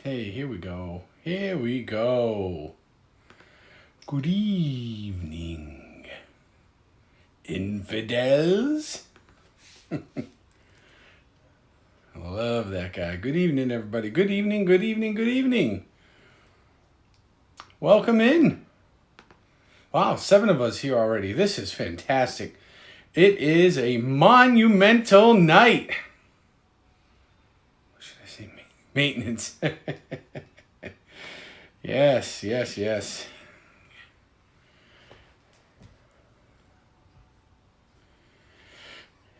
Hey, here we go. Here we go. Good evening, infidels. I love that guy. Good evening, everybody. Good evening, good evening, good evening. Welcome in. Wow, 7 of us here already. This is fantastic. It is a monumental night. What should I say? Maintenance. Yes.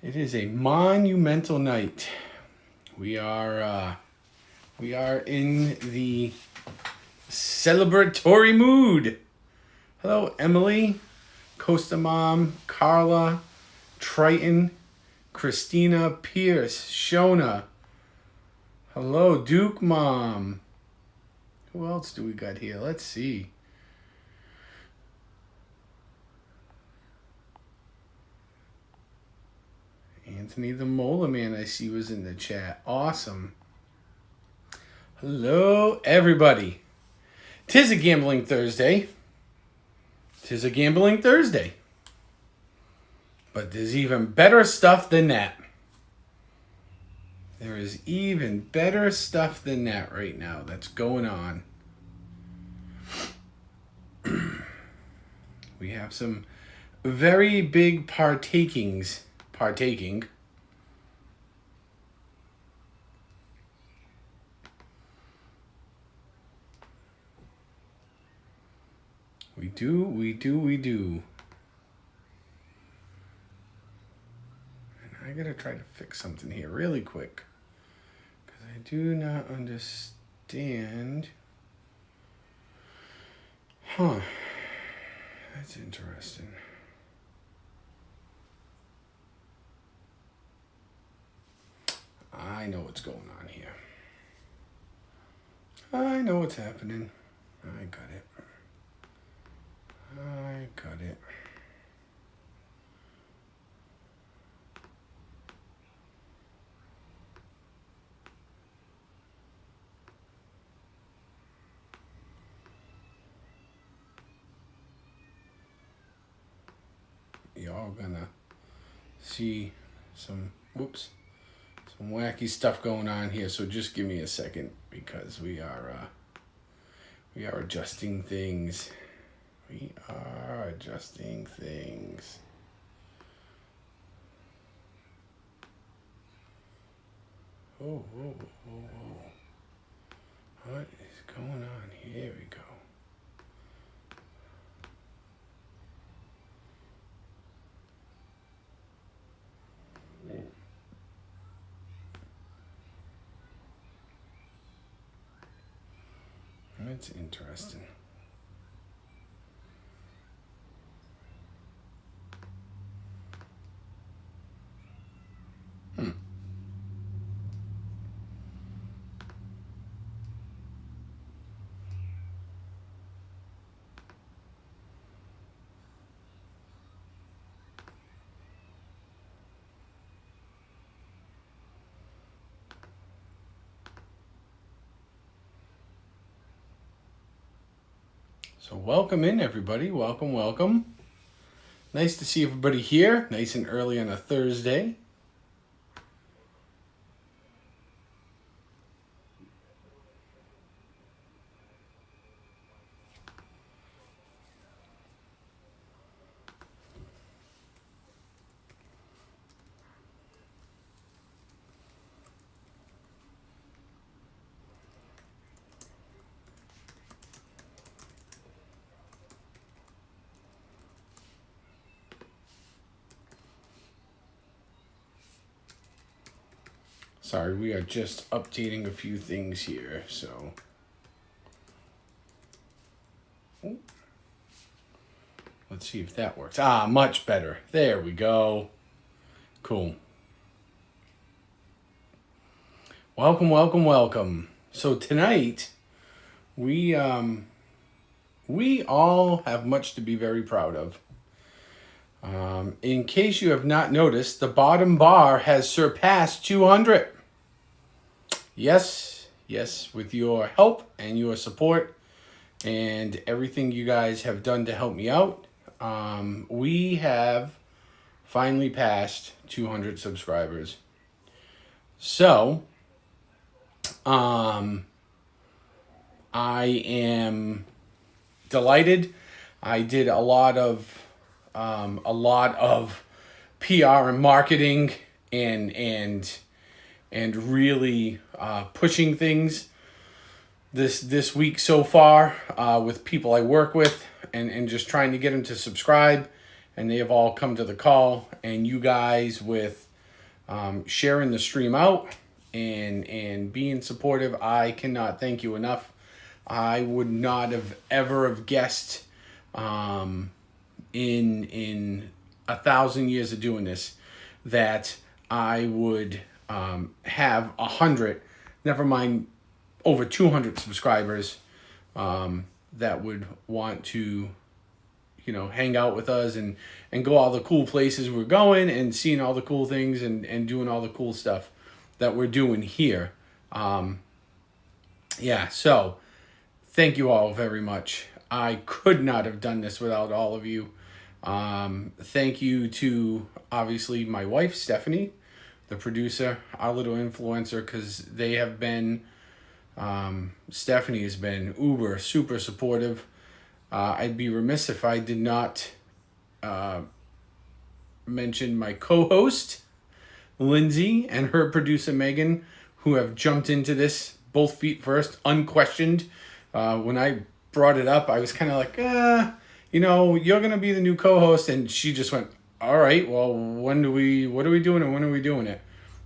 It is a monumental night. We are in the celebratory mood. Hello, Emily, Costa Mom, Carla, Triton, Christina, Pierce, Shona. Hello, Duke Mom. Who else do we got here? Let's see. Anthony the Molar Man, I see, was in the chat. Awesome. Hello, everybody. 'Tis a gambling Thursday. 'Tis a gambling Thursday. But there's even better stuff than that. There is even better stuff than that right now that's going on. We have some very big partaking. We do. And I gotta try to fix something here really quick, because I do not understand. Huh. That's interesting. I know what's going on here. I know what's happening. I got it. Y'all gonna see some wacky stuff going on here, so just give me a second, because we are adjusting things. Oh. What is going on? Here we go. That's interesting. So welcome in, everybody. Welcome. Nice to see everybody here, nice and early on a Thursday. Sorry, we are just updating a few things here, so. Let's see if that works. Much better. There we go. Cool. Welcome. So tonight, we all have much to be very proud of. In case you have not noticed, the bottom bar has surpassed 200. Yes, Yes, with your help and your support and everything you guys have done to help me out, we have finally passed 200 subscribers. So, I am delighted. I did a lot of PR and marketing and really pushing things this week so far with people I work with and just trying to get them to subscribe, and they have all come to the call. And you guys with sharing the stream out and being supportive, I cannot thank you enough. I would not have ever have guessed in 1,000 years of doing this that I would have 100, never mind over 200 subscribers that would want to, hang out with us and go all the cool places we're going and seeing all the cool things and doing all the cool stuff that we're doing here. So thank you all very much. I could not have done this without all of you. Thank you to, obviously, my wife, Stephanie, the producer, our little influencer, because they have been, Stephanie has been uber, super supportive. I'd be remiss if I did not mention my co-host, Lindsay, and her producer, Megan, who have jumped into this both feet first, unquestioned. When I brought it up, I was kind of like, you're going to be the new co-host. And she just went, all right, well, what are we doing and when are we doing it?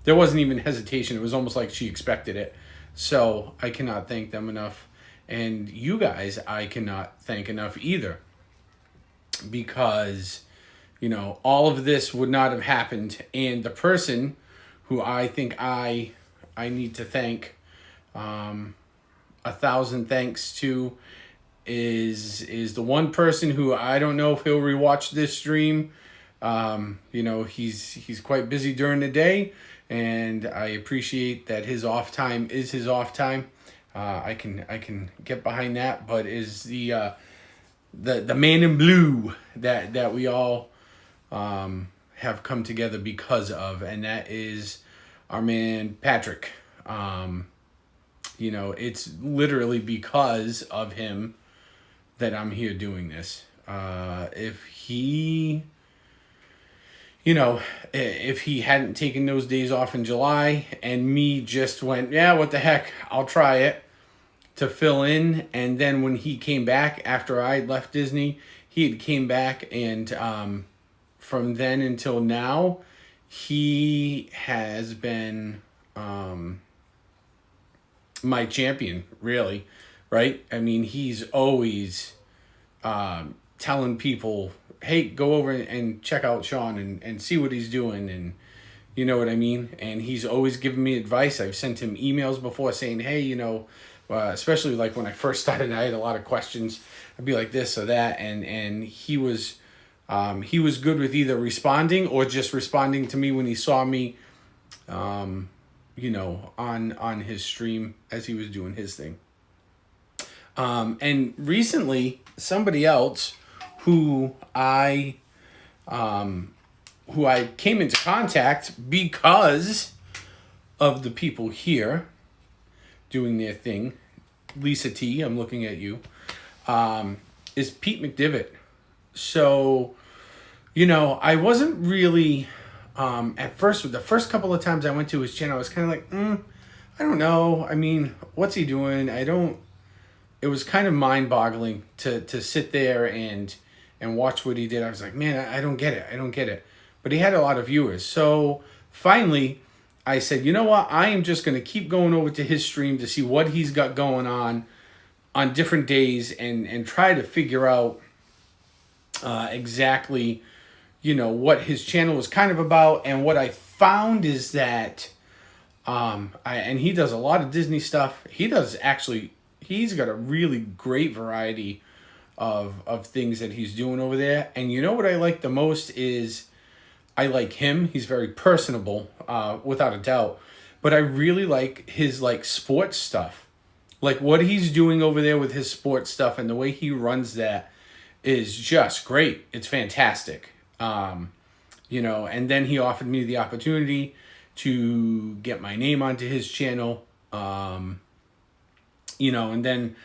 There wasn't even hesitation. It was almost like she expected it. So I cannot thank them enough. And you guys, I cannot thank enough either. Because, all of this would not have happened. And the person who I think I need to thank 1,000 thanks to is the one person who I don't know if he'll rewatch this stream. He's quite busy during the day, and I appreciate that his off time is his off time. I can get behind that, but is the man in blue that we all have come together because of, and that is our man Patrick. It's literally because of him that I'm here doing this. If he hadn't taken those days off in July and me just went, yeah, what the heck, I'll try it to fill in. And then when he came back after I left Disney, he had came back, and from then until now, he has been my champion, really, right? I mean, he's always telling people, hey, go over and check out Sean and see what he's doing, and you know what I mean? And he's always given me advice. I've sent him emails before saying, hey, especially like when I first started, I had a lot of questions. I'd be like this or that, and he was good with either responding or just responding to me when he saw me on his stream as he was doing his thing. And recently, somebody else who I came into contact because of the people here doing their thing, Lisa T, I'm looking at you, is Pete McDivitt. So, I wasn't really... at first, the first couple of times I went to his channel, I was kind of like, I don't know. I mean, what's he doing? It was kind of mind-boggling to sit there and watch what he did. I was like, man, I don't get it. But he had a lot of viewers. So finally, I said, you know what? I am just going to keep going over to his stream to see what he's got going on different days and try to figure out exactly what his channel was kind of about. And what I found is that, and he does a lot of Disney stuff. He's got a really great variety of things that he's doing over there. And you know what I like the most is I like him. He's very personable, without a doubt. but I really like his like sports stuff. Like what he's doing over there with his sports stuff and the way he runs that is just great. It's fantastic. And then he offered me the opportunity to get my name onto his channel. And then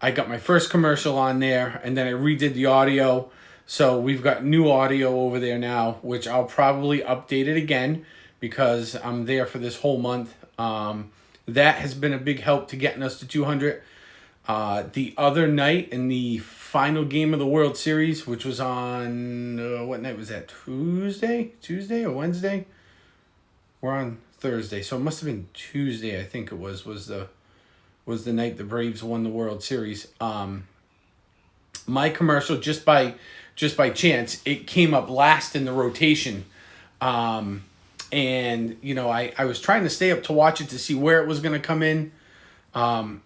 I got my first commercial on there, and then I redid the audio. So we've got new audio over there now, which I'll probably update it again because I'm there for this whole month. That has been a big help to getting us to 200. The other night in the final game of the World Series, which was on, what night was that? Tuesday or Wednesday? We're on Thursday, so it must have been Tuesday, I think it was the night the Braves won the World Series. My commercial, just by chance, it came up last in the rotation. I was trying to stay up to watch it to see where it was going to come in. And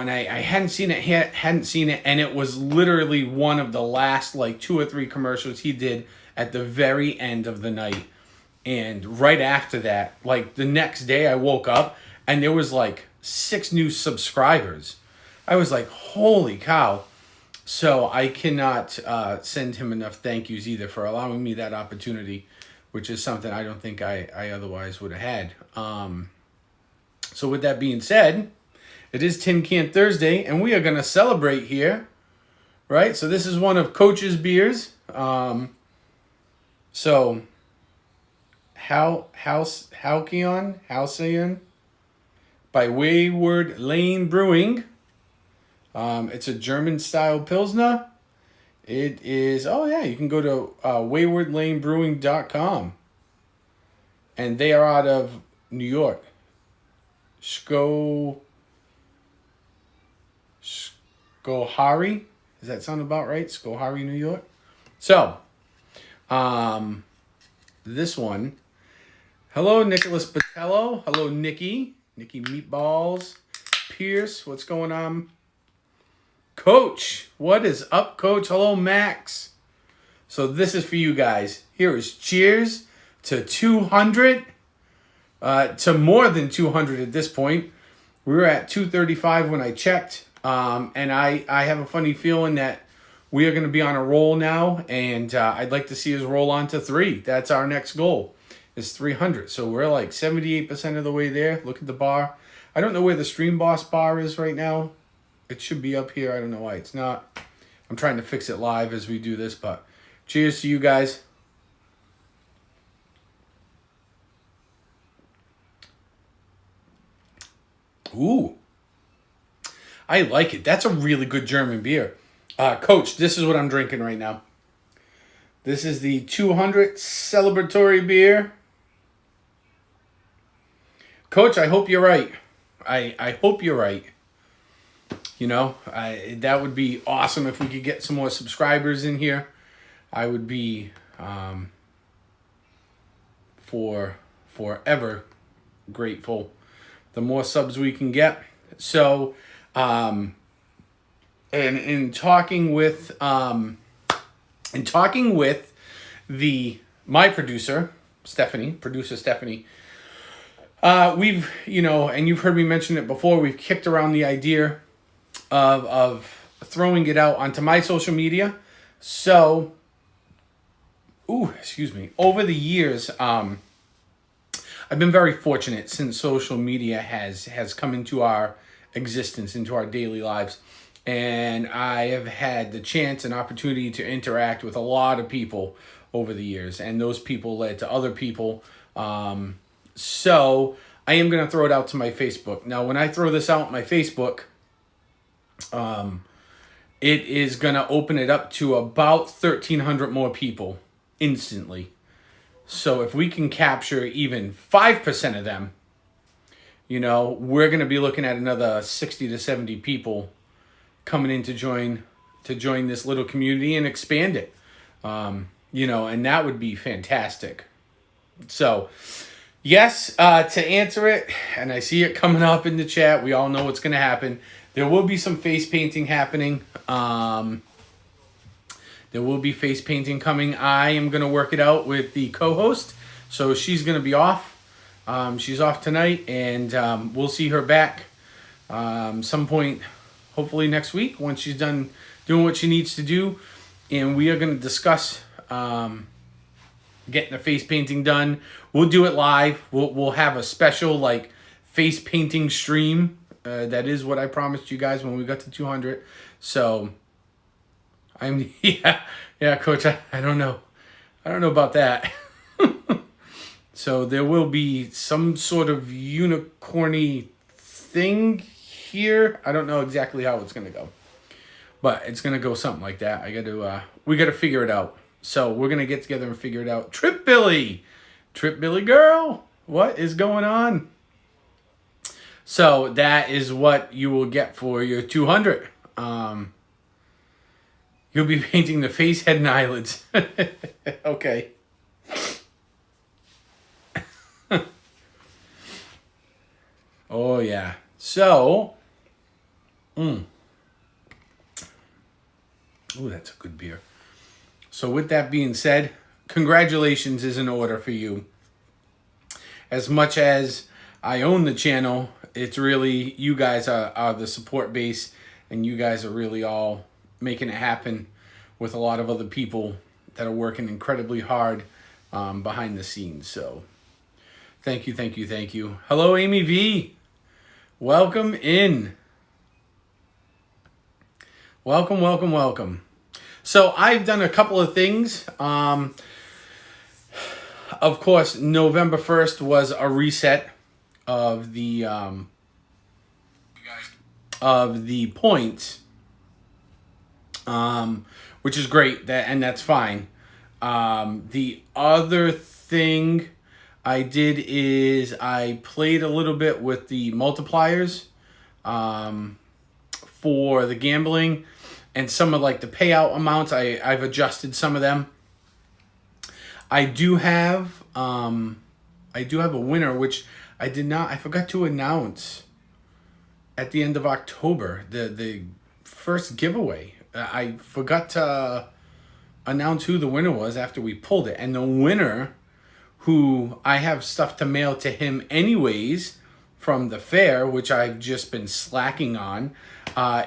I hadn't seen it, and it was literally one of the last like 2 or 3 commercials he did at the very end of the night. And right after that, like the next day I woke up and there was like 6 new subscribers. I was like, holy cow. So I cannot send him enough thank yous either for allowing me that opportunity, which is something I don't think I otherwise would have had. So with that being said, it is Tin Can Thursday, and we are going to celebrate here, right? So this is one of Coach's beers. Halcyon by Wayward Lane Brewing. It's a German-style Pilsner. It is, you can go to waywardlanebrewing.com. And they are out of New York. Schoharie? Does that sound about right? Schoharie, New York. So, this one. Hello, Nicholas Botello. Hello, Nikki. Nikki Meatballs. Pierce, what's going on? Coach, what is up, Coach? Hello, Max. So this is for you guys. Here is cheers to 200. To more than 200 at this point. We were at 235 when I checked. And I have a funny feeling that we are going to be on a roll now. And I'd like to see us roll on to 3. That's our next goal, is 300. So we're like 78% of the way there. Look at the bar. I don't know where the Stream Boss bar is right now. It should be up here. I don't know why it's not. I'm trying to fix it live as we do this. But cheers to you guys. Ooh, I like it. That's a really good German beer. Coach, this is what I'm drinking right now. This is the 200 celebratory beer. Coach, I hope you're right. I hope you're right. That would be awesome if we could get some more subscribers in here. I would be forever grateful. The more subs we can get. So, and in talking with my producer Stephanie, we've and you've heard me mention it before. We've kicked around the idea of throwing it out onto my social media. So, over the years, I've been very fortunate since social media has come into our existence, into our daily lives. And I have had the chance and opportunity to interact with a lot of people over the years. And those people led to other people. So I am going to throw it out to my Facebook. Now, when I throw this out on my Facebook, it is going to open it up to about 1,300 more people instantly. So if we can capture even 5% of them, we're going to be looking at another 60 to 70 people coming in to join this little community and expand it. And that would be fantastic. So, yes, to answer it, and I see it coming up in the chat, we all know what's going to happen. There will be some face painting happening. There There will be face painting coming. I am going to work it out with the co-host. So she's going to be off. She's off tonight, and we'll see her back some point, hopefully next week, once she's done doing what she needs to do. And we are going to discuss getting the face painting done. We'll do it live. We'll have a special like face painting stream. That is what I promised you guys when we got to 200. So yeah, Coach. I don't know. I don't know about that. So there will be some sort of unicorny thing here. I don't know exactly how it's gonna go, but it's gonna go something like that. We gotta figure it out. So we're gonna get together and figure it out. Trip Billy girl, what is going on? So that is what you will get for your 200. You'll be painting the face, head, and eyelids. Okay. Oh, yeah. So, ooh, that's a good beer. So with that being said, congratulations is in order for you. As much as I own the channel, it's really, you guys are the support base, and you guys are really all making it happen with a lot of other people that are working incredibly hard behind the scenes. So thank you. Hello, Amy V. Welcome in. Welcome. So I've done a couple of things. Of course, November 1st was a reset of the points, which is great, and that's fine. The other thing I did is I played a little bit with the multipliers for the gambling, and some of like the payout amounts. I've adjusted some of them. I do have a winner, which I forgot to announce at the end of October, the first giveaway. I forgot to announce who the winner was after we pulled it. And the winner, who I have stuff to mail to him anyways from the fair, which I've just been slacking on,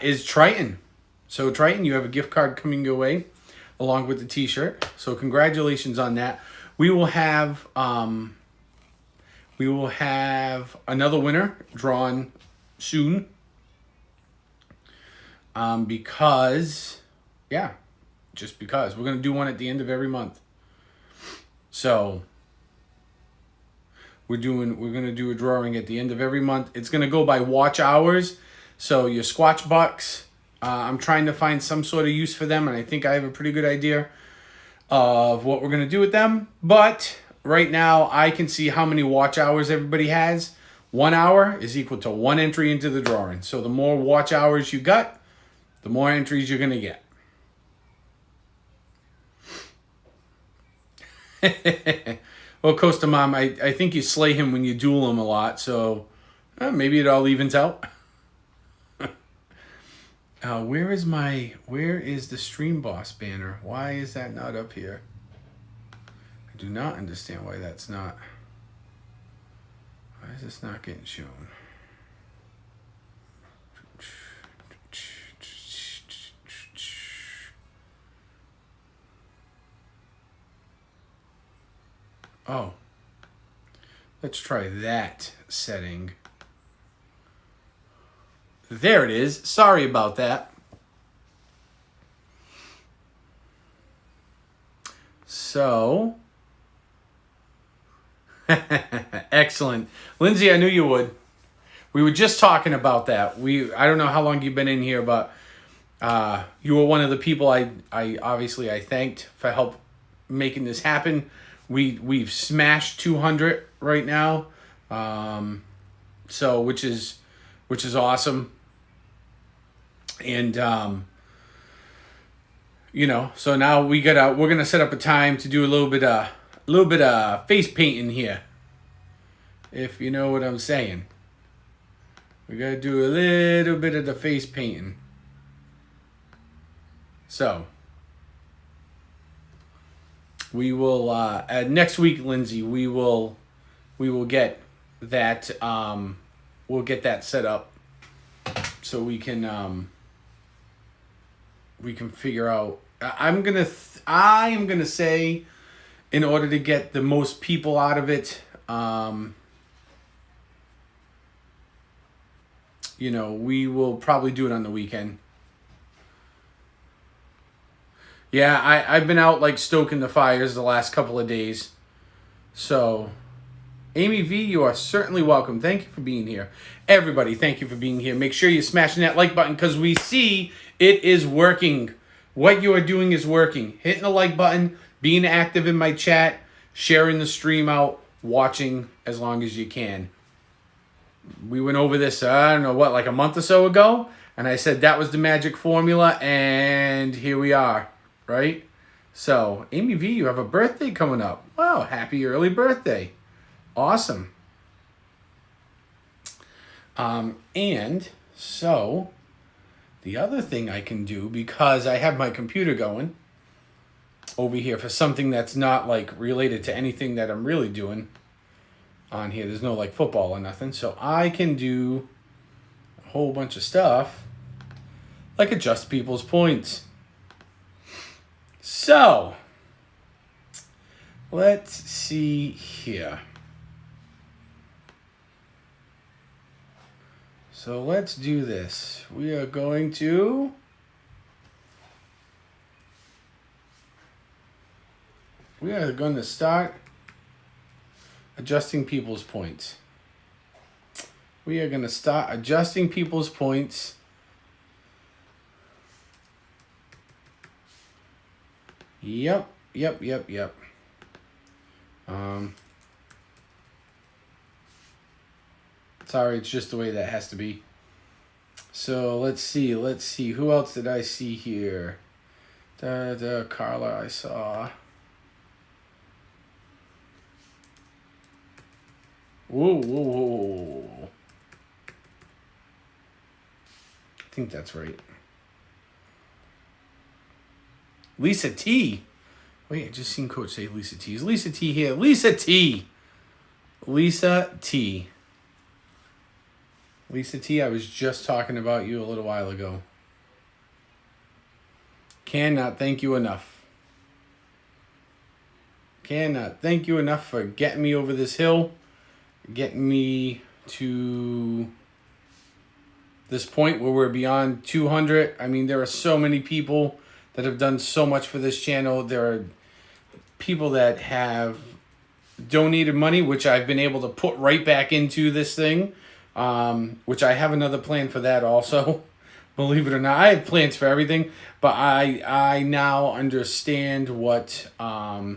is Triton. So Triton, you have a gift card coming your way along with the t-shirt. So congratulations on that. We will have another winner drawn soon. Because we're going to do one at the end of every month. So we're going to do a drawing at the end of every month. It's going to go by watch hours. So your Squatch Bucks, I'm trying to find some sort of use for them, and I think I have a pretty good idea of what we're going to do with them. But right now, I can see how many watch hours everybody has. 1 hour is equal to 1 entry into the drawing. So the more watch hours you got, the more entries you're going to get. Well, Costa Mom, I think you slay him when you duel him a lot, so maybe it all evens out. Where is the Stream Boss banner? Why is that not up here? I do not understand why that's not. Why is this not getting shown? Oh, let's try that setting. There it is. Sorry about that. So, excellent. Lindsay, I knew you would. We were just talking about that. I don't know how long you've been in here, but you were one of the people I obviously thanked for help making this happen. We've smashed 200 right now, so which is awesome, and so now we're gonna set up a time to do a little bit of face painting here, if you know what I'm saying. We gotta do a little bit of the face painting. So We will next week, Lindsay. We will get that. We'll get that set up so we can figure out. I am gonna say, in order to get the most people out of it, we will probably do it on the weekend. Yeah, I've been out like stoking the fires the last couple of days. So, Amy V, you are certainly welcome. Thank you for being here. Everybody, thank you for being here. Make sure you're smashing that like button because we see it is working. What you are doing is working. Hitting the like button, being active in my chat, sharing the stream out, watching as long as you can. We went over this, I don't know what, like a month or so ago, and I said that was the magic formula, and here we are. Right? So, Amy V, you have a birthday coming up. Wow, happy early birthday. Awesome. And so, the other thing I can do, because I have my computer going over here for something that's not like related to anything that I'm really doing on here. There's no like football or nothing. So I can do a whole bunch of stuff like adjust people's points. So, let's see here. So let's do this. We are going to start adjusting people's points. We are going to start adjusting people's points. Yep. Sorry, it's just the way that has to be. So let's see. Who else did I see here? Carla, I saw. Whoa. I think that's right. Lisa T. Wait, I just seen Coach say Lisa T. Is Lisa T here? Lisa T. Lisa T, I was just talking about you a little while ago. Cannot thank you enough. Cannot thank you enough for getting me over this hill, getting me to this point where we're beyond 200. I mean, there are so many people that have done so much for this channel. There are people that have donated money, which I've been able to put right back into this thing, which I have another plan for that also. Believe it or not, I have plans for everything, but I now understand what my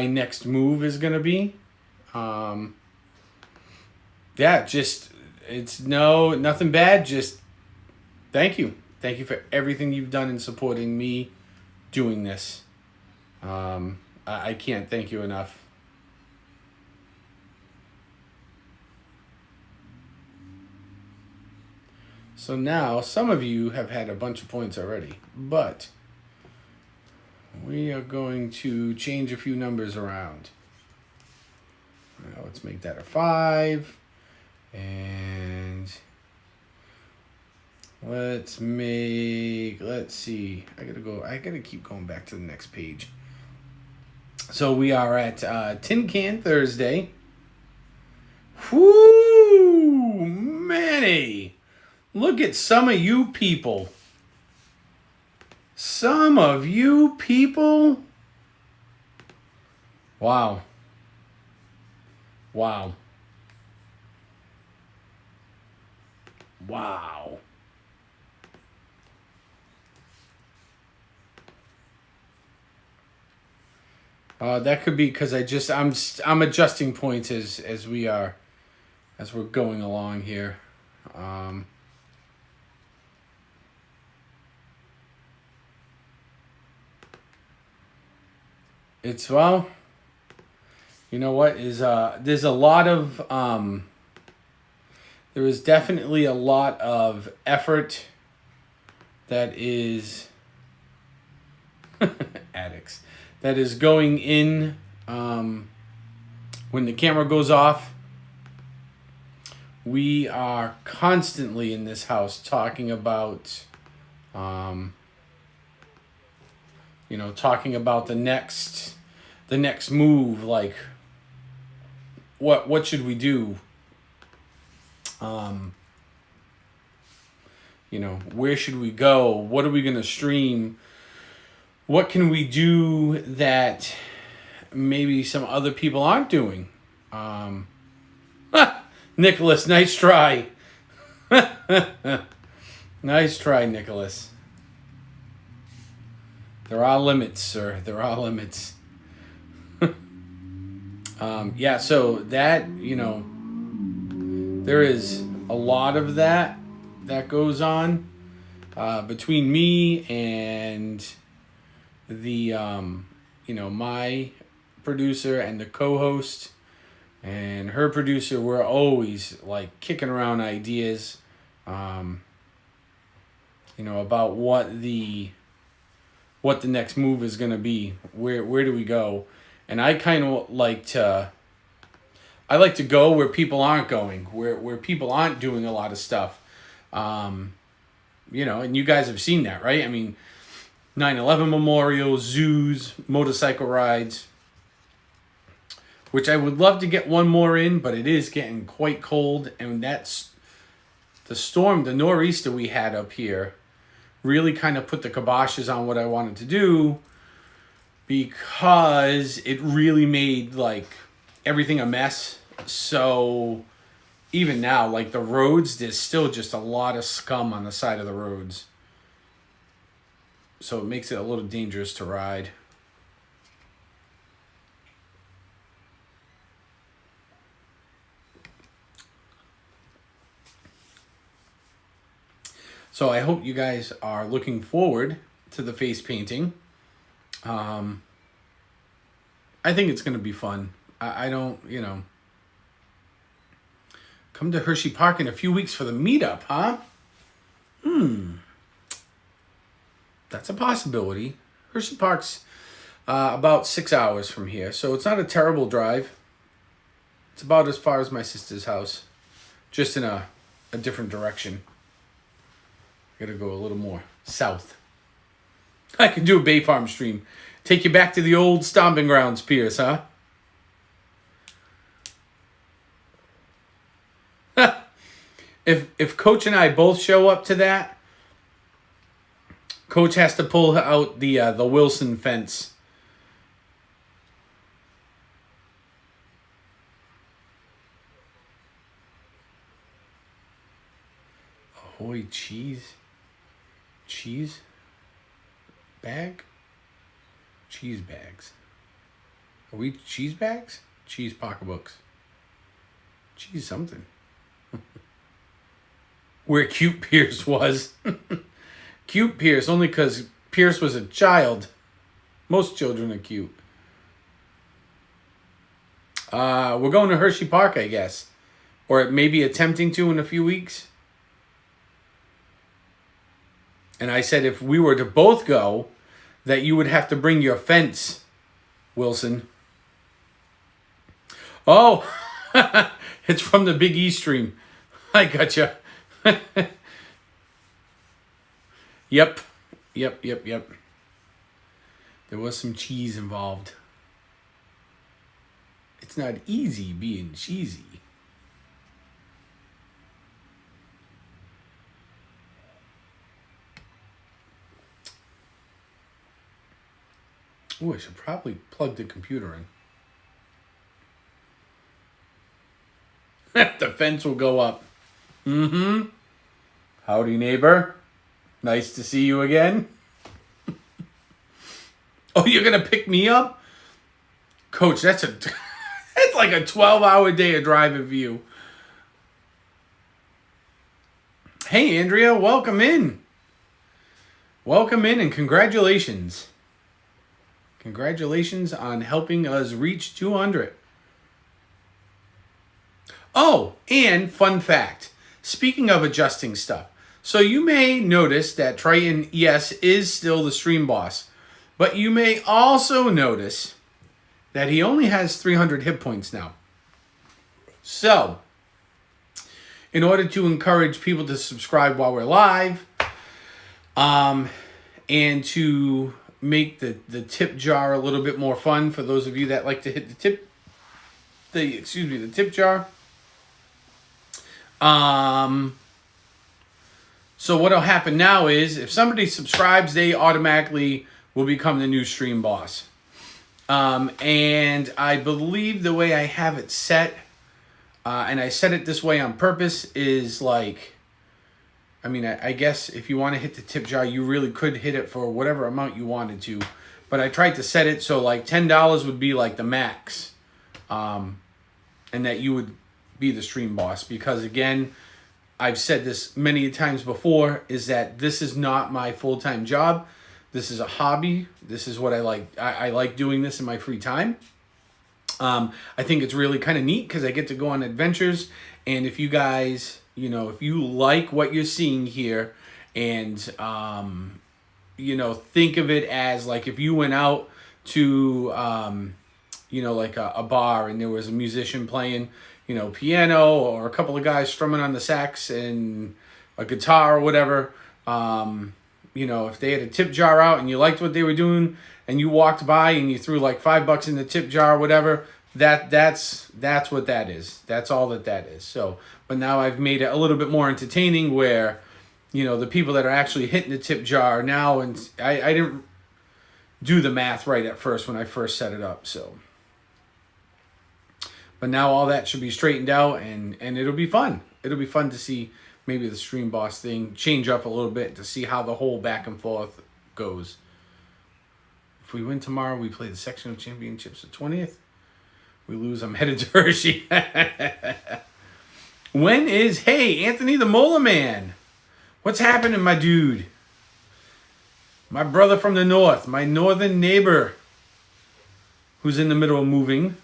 next move is going to be. Just it's nothing bad. Just thank you. Thank you for everything you've done in supporting me doing this. I can't thank you enough. So now, some of you have had a bunch of points already, but we are going to change a few numbers around. Now let's make that a 5, and let's see, I gotta keep going back to the next page. So we are at Tin Can Thursday. Whoo, Manny! Look at some of you people. Some of you people. Wow. That could be because I'm adjusting points as we're going along here. It's, well, you know what is there's a lot of there is definitely a lot of effort that is addicts. That is going in when the camera goes off. We are constantly in this house talking about, talking about the next move. Like, what should we do? Where should we go? What are we going to stream? What can we do that maybe some other people aren't doing? Nicholas, nice try. Nice try, Nicholas. There are limits, sir. There are limits. So that, there is a lot of that goes on between me and the, my producer and the co-host and her producer. We're always like kicking around ideas, about what the next move is going to be. Where do we go? And I kind of like to go where people aren't going, where people aren't doing a lot of stuff. And you guys have seen that, right? I mean, 9/11 memorials, zoos, motorcycle rides, which I would love to get one more in, but it is getting quite cold. And that's the storm, the nor'easter we had up here really kind of put the kiboshes on what I wanted to do, because it really made like everything a mess. So even now, like the roads, there's still just a lot of scum on the side of the roads. So it makes it a little dangerous to ride. So I hope you guys are looking forward to the face painting. I think it's going to be fun. I don't, come to Hershey Park in a few weeks for the meetup, huh? That's a possibility. Hershey Park's about 6 hours from here, so it's not a terrible drive. It's about as far as my sister's house, just in a different direction. I gotta go a little more south. I can do a Bay Farm stream. Take you back to the old stomping grounds, Pierce, huh? If Coach and I both show up to that, Coach has to pull out the Wilson fence. Ahoy cheese bag? Cheese bags. Are we cheese bags? Cheese pocketbooks. Cheese something. Where cute Pierce was. Cute Pierce, only because Pierce was a child. Most children are cute. We're going to Hershey Park, I guess. Or maybe attempting to in a few weeks. And I said if we were to both go, that you would have to bring your fence, Wilson. Oh, it's from the Big E stream. I gotcha. Yep. There was some cheese involved. It's not easy being cheesy. Oh, I should probably plug the computer in. The fence will go up. Howdy, neighbor. Nice to see you again. Oh, you're going to pick me up? Coach, that's like a 12-hour day of driving for you. Hey, Andrea, welcome in. Welcome in and congratulations. Congratulations on helping us reach 200. Oh, and fun fact. Speaking of adjusting stuff. So you may notice that Triton, yes, is still the stream boss. But you may also notice that he only has 300 hit points now. So, in order to encourage people to subscribe while we're live, and to make the tip jar a little bit more fun for those of you that like to hit the tip jar. So what'll happen now is if somebody subscribes, they automatically will become the new stream boss. And I believe the way I have it set, and I set it this way on purpose, is like, I mean, I guess if you want to hit the tip jar, you really could hit it for whatever amount you wanted to. But I tried to set it so like $10 would be like the max. And that you would be the stream boss. Because again, I've said this many times before, is that this is not my full-time job. This is a hobby. This is what I like. I like doing this in my free time. I think it's really kind of neat because I get to go on adventures. And if you guys, you know, if you like what you're seeing here, and, you know, think of it as like if you went out to, you know, like a bar and there was a musician playing, you know, piano, or a couple of guys strumming on the sax and a guitar or whatever. You know, if they had a tip jar out and you liked what they were doing and you walked by and you threw like $5 in the tip jar or whatever, that's what that is. That's all that is. So, but now I've made it a little bit more entertaining where, you know, the people that are actually hitting the tip jar now, and I didn't do the math right at first when I first set it up, so. But now all that should be straightened out, and it'll be fun. It'll be fun to see maybe the stream boss thing change up a little bit to see how the whole back and forth goes. If we win tomorrow, we play the sectional championships the 20th. We lose, I'm headed to Hershey. Hey, Anthony the Mola Man. What's happening, my dude? My brother from the north, my northern neighbor, who's in the middle of moving.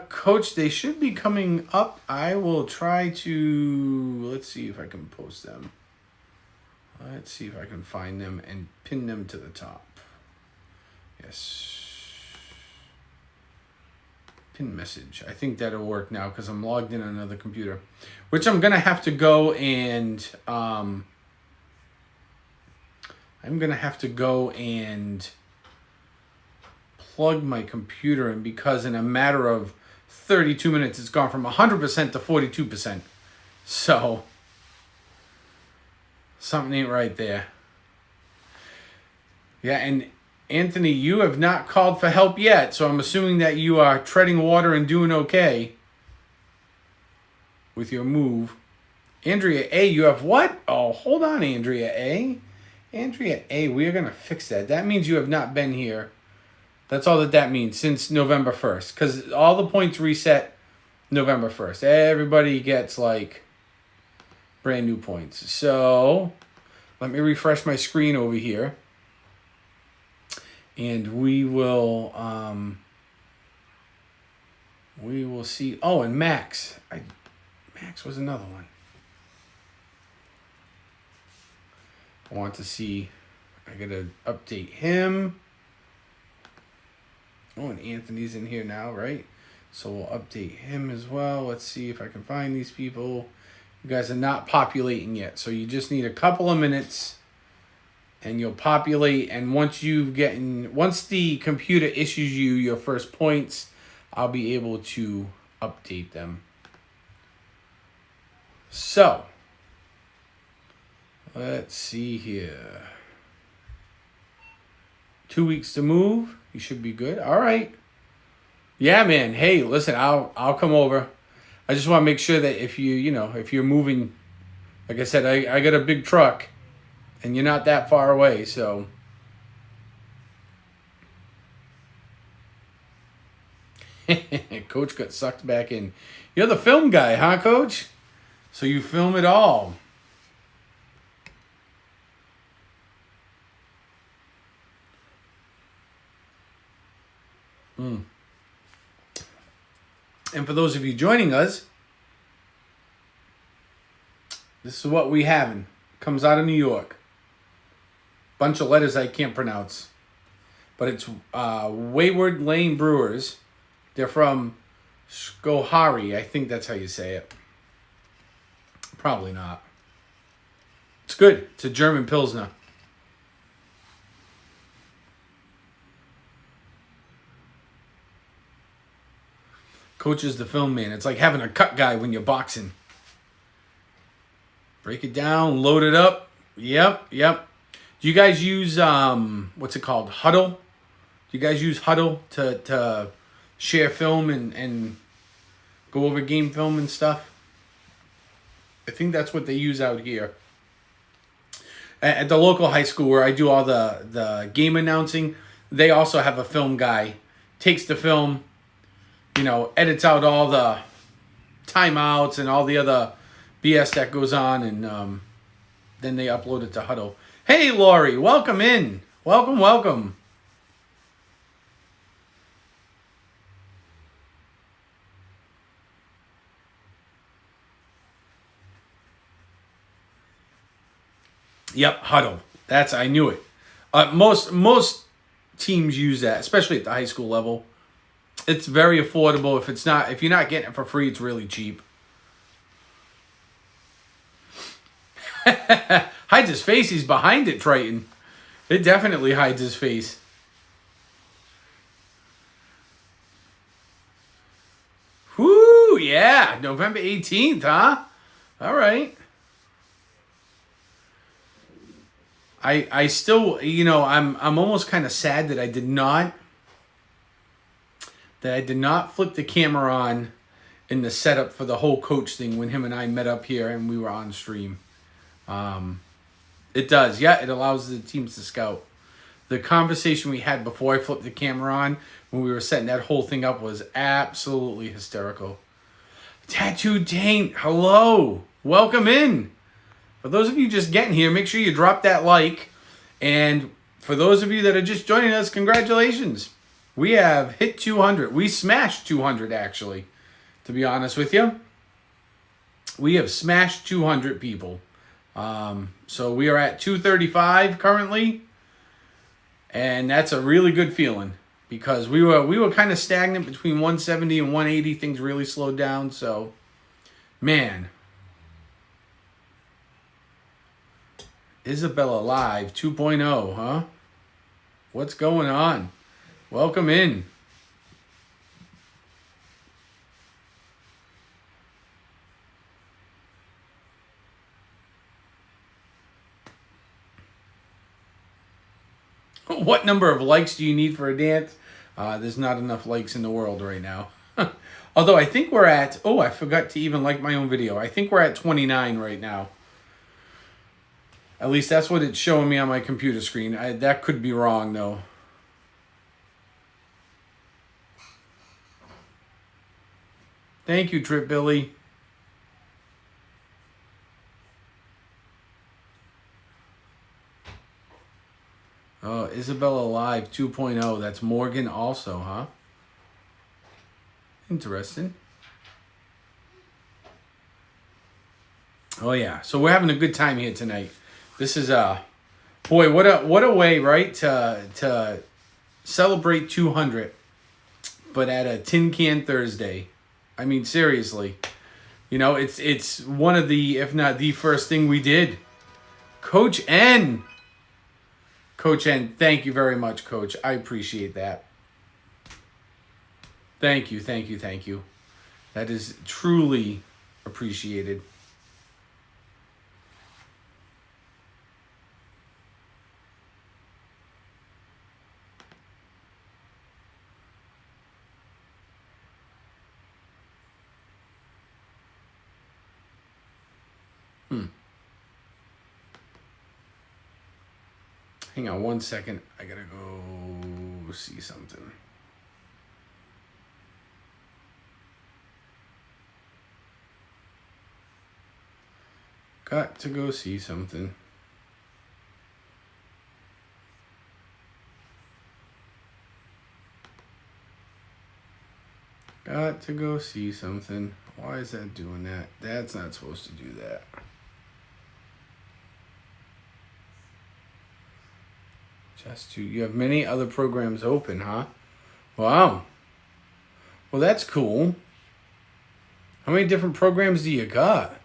Coach, they should be coming up. I will try to, let's see if I can post them. Let's see if I can find them and pin them to the top. Yes. Pin message. I think that'll work now because I'm logged in on another computer, which I'm going to have to go and, plug my computer in, because in a matter of 32 minutes, it's gone from 100% to 42%. So, something ain't right there. Yeah, and Anthony, you have not called for help yet, so I'm assuming that you are treading water and doing okay with your move. Andrea A., you have what? Oh, hold on, Andrea A. Andrea A., we are going to fix that. That means you have not been here. That's all that means, since November 1st. Because all the points reset November 1st. Everybody gets, like, brand new points. So, let me refresh my screen over here. And we will see. Oh, and Max. Max was another one. I want to see. I got to update him. Oh, and Anthony's in here now, right? So we'll update him as well. Let's see if I can find these people. You guys are not populating yet, so you just need a couple of minutes and you'll populate. And once the computer issues you your first points, I'll be able to update them. So, let's see here. 2 weeks to move. You should be good. All right. Yeah, man. Hey, listen, I'll come over. I just want to make sure that if you're moving, like I said, I got a big truck and you're not that far away, so. Coach got sucked back in. You're the film guy, huh, Coach? So you film it all. And for those of you joining us, this is what we having. Comes out of New York. Bunch of letters I can't pronounce. But it's Wayward Lane Brewers. They're from Schoharie. I think that's how you say it. Probably not. It's good. It's a German Pilsner. Coach is the film man. It's like having a cut guy when you're boxing. Break it down, load it up. Yep. Do you guys use, what's it called, Huddle? Do you guys use Huddle to share film and go over game film and stuff? I think that's what they use out here. At the local high school where I do all the game announcing, they also have a film guy. Takes the film, edits out all the timeouts and all the other BS that goes on, and then they upload it to Huddle. Hey, Lori, welcome in. Welcome. Yep, Huddle. I knew it. Most teams use that, especially at the high school level. It's very affordable. If you're not getting it for free, it's really cheap. Hides his face. He's behind it, Triton. It definitely hides his face. Whoo, yeah. November 18th, huh? All right. I still, I'm almost kind of sad that I did not flip the camera on in the setup for the whole coach thing when him and I met up here and we were on stream. It does. Yeah, it allows the teams to scout. The conversation we had before I flipped the camera on when we were setting that whole thing up was absolutely hysterical. Tattooed Taint, hello. Welcome in. For those of you just getting here, make sure you drop that like. And for those of you that are just joining us, congratulations. We have hit 200. We smashed 200, actually, to be honest with you. We have smashed 200 people. So we are at 235 currently. And that's a really good feeling because we were kind of stagnant between 170 and 180. Things really slowed down. So, man. Isabella Live 2.0, huh? What's going on? Welcome in. What number of likes do you need for a dance? There's not enough likes in the world right now. Although I think we're at... Oh, I forgot to even like my own video. I think we're at 29 right now. At least that's what it's showing me on my computer screen. That could be wrong, though. Thank you, Trip Billy. Oh, Isabella Live 2.0. That's Morgan also, huh? Interesting. Oh, yeah. So we're having a good time here tonight. This is boy, what a way, right, to celebrate 200, but at a Tin Can Thursday. I mean, seriously, it's one of the, if not the first thing we did. Coach N, thank you very much, Coach. I appreciate that. Thank you. That is truly appreciated. Hang on 1 second. I gotta go see something. Got to go see something. Got to go see something. Why is that doing that? That's not supposed to do that. Just two. You have many other programs open, huh? Wow. Well, that's cool. How many different programs do you got?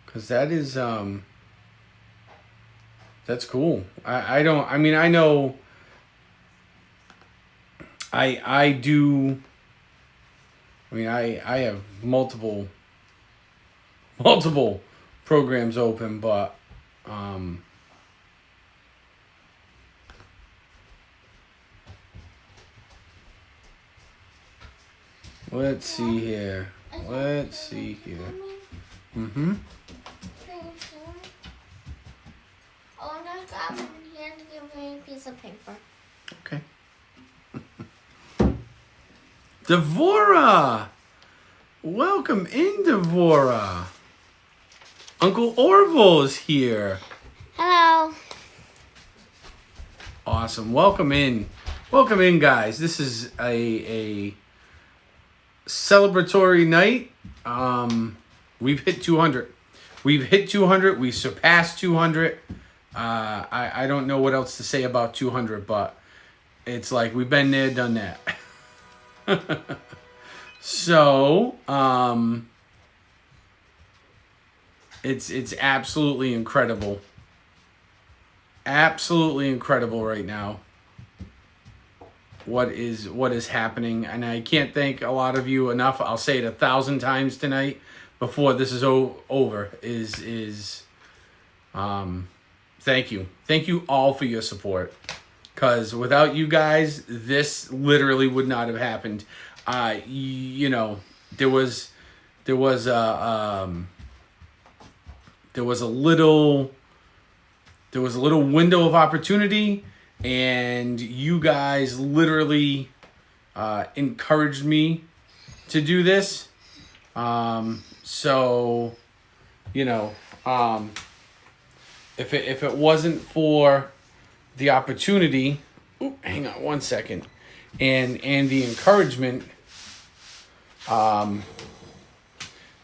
Because that is, that's cool. I don't, I mean, I know I do, I mean, I have multiple programs open, but, let's see here. Let's see here. Mm-hmm. Oh, no, God, he had to give me a piece of paper. Okay. Devora! Welcome in, Devora. Uncle Orville is here. Hello. Awesome. Welcome in. Welcome in, guys. This is a celebratory night. We've hit 200. We've hit 200. We surpassed 200. I don't know what else to say about 200, but it's like we've been there, done that. So, it's absolutely incredible. Absolutely incredible right now. What is happening, and I can't thank a lot of you enough. I'll say it 1,000 times tonight before this is over. Thank you all for your support, because without you guys, this literally would not have happened. You know, there was a little window of opportunity, and you guys literally encouraged me to do this. So, you know, if it wasn't for the opportunity, hang on one second, and the encouragement,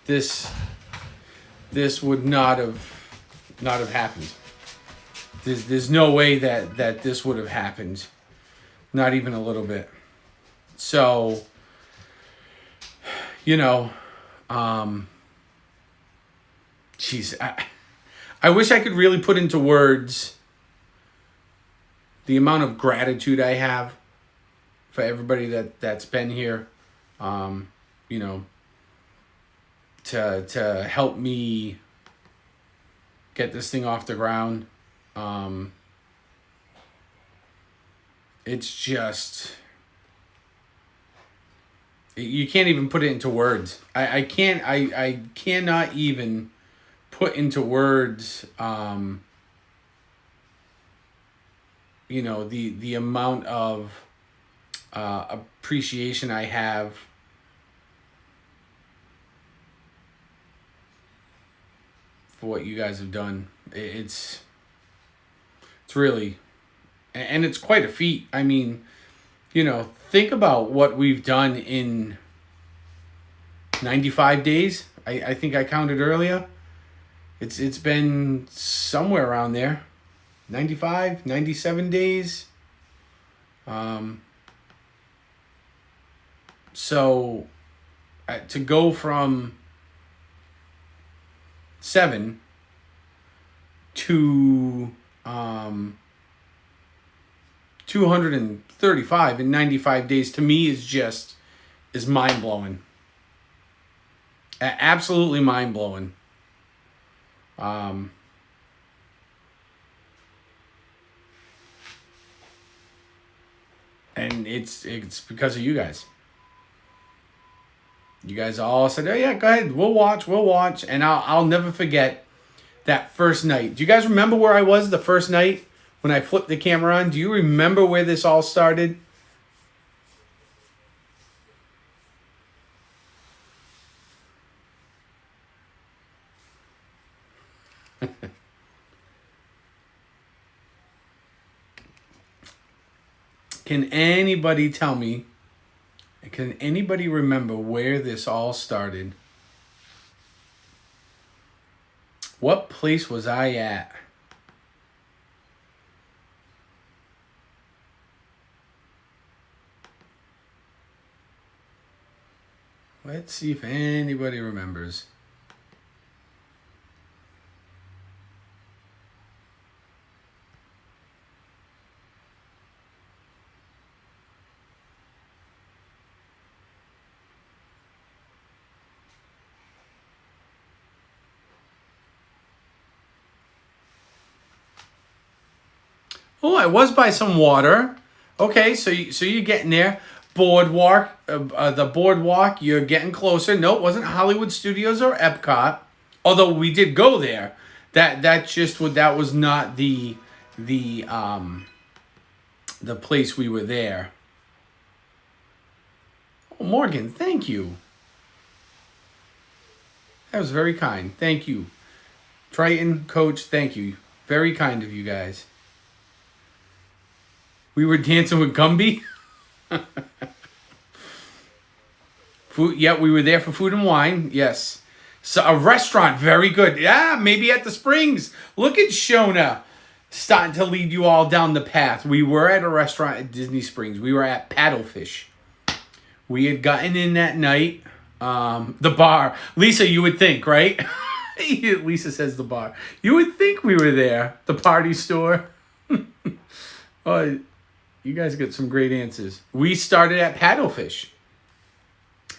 this would not have happened. There's no way that this would have happened, not even a little bit. So, you know, geez, I wish I could really put into words the amount of gratitude I have for everybody that's been here, you know, to help me get this thing off the ground. It's just, you can't even put it into words. I cannot even put into words, you know, the amount of appreciation I have for what you guys have done. It's really, and it's quite a feat. I mean, you know, think about what we've done in 95 days. I think I counted earlier. It's been somewhere around there. 95, 97 days. So to go from 7 to 235 in 95 days, to me is mind-blowing. Absolutely mind-blowing. And it's because of you guys. You guys all said, "Oh yeah, go ahead, we'll watch," and I'll never forget that first night. Do you guys remember where I was the first night when I flipped the camera on? Do you remember where this all started? Can anybody tell me? Can anybody remember where this all started? What place was I at? Let's see if anybody remembers. Oh, I was by some water. Okay, so you're getting there. Boardwalk, the boardwalk. You're getting closer. No, it wasn't Hollywood Studios or Epcot, although we did go there. That was not the place we were there. Oh, Morgan, thank you. That was very kind. Thank you. Triton, Coach, thank you. Very kind of you guys. We were dancing with Gumby. Food, yeah, we were there for food and wine. Yes. So a restaurant, very good. Yeah, maybe at the Springs. Look at Shona starting to lead you all down the path. We were at a restaurant at Disney Springs. We were at Paddlefish. We had gotten in that night. The bar. Lisa, you would think, right? Lisa says the bar. You would think we were there. The party store. Oh, you guys got some great answers. We started at Paddlefish.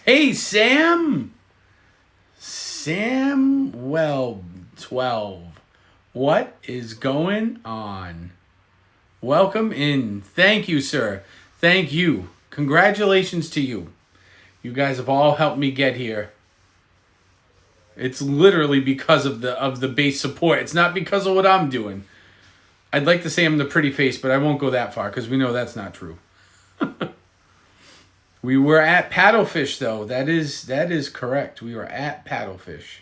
Hey, Sam. Well, 12. What is going on? Welcome in. Thank you, sir. Thank you. Congratulations to you. You guys have all helped me get here. It's literally because of the base support. It's not because of what I'm doing. I'd like to say I'm the pretty face, but I won't go that far because we know that's not true. We were at Paddlefish, though. That is correct. We were at Paddlefish.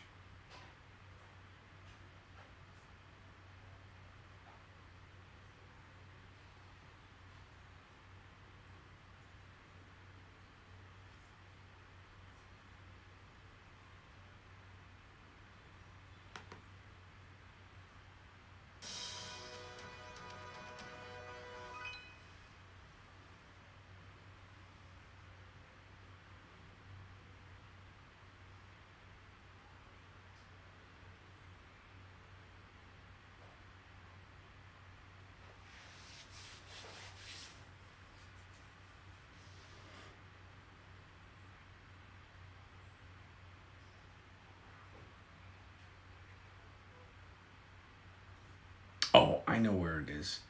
Oh, I know where it is.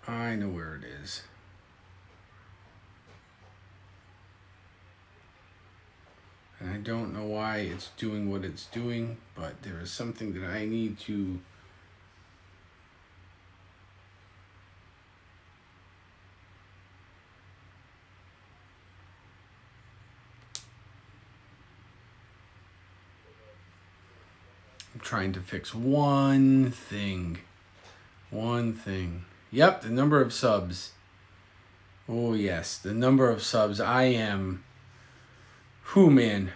I know where it is. And I don't know why it's doing what it's doing, but there is something that I need to... I'm trying to fix one thing. One thing. Yep, the number of subs. Oh, yes, the number of subs. I am... Whew, man.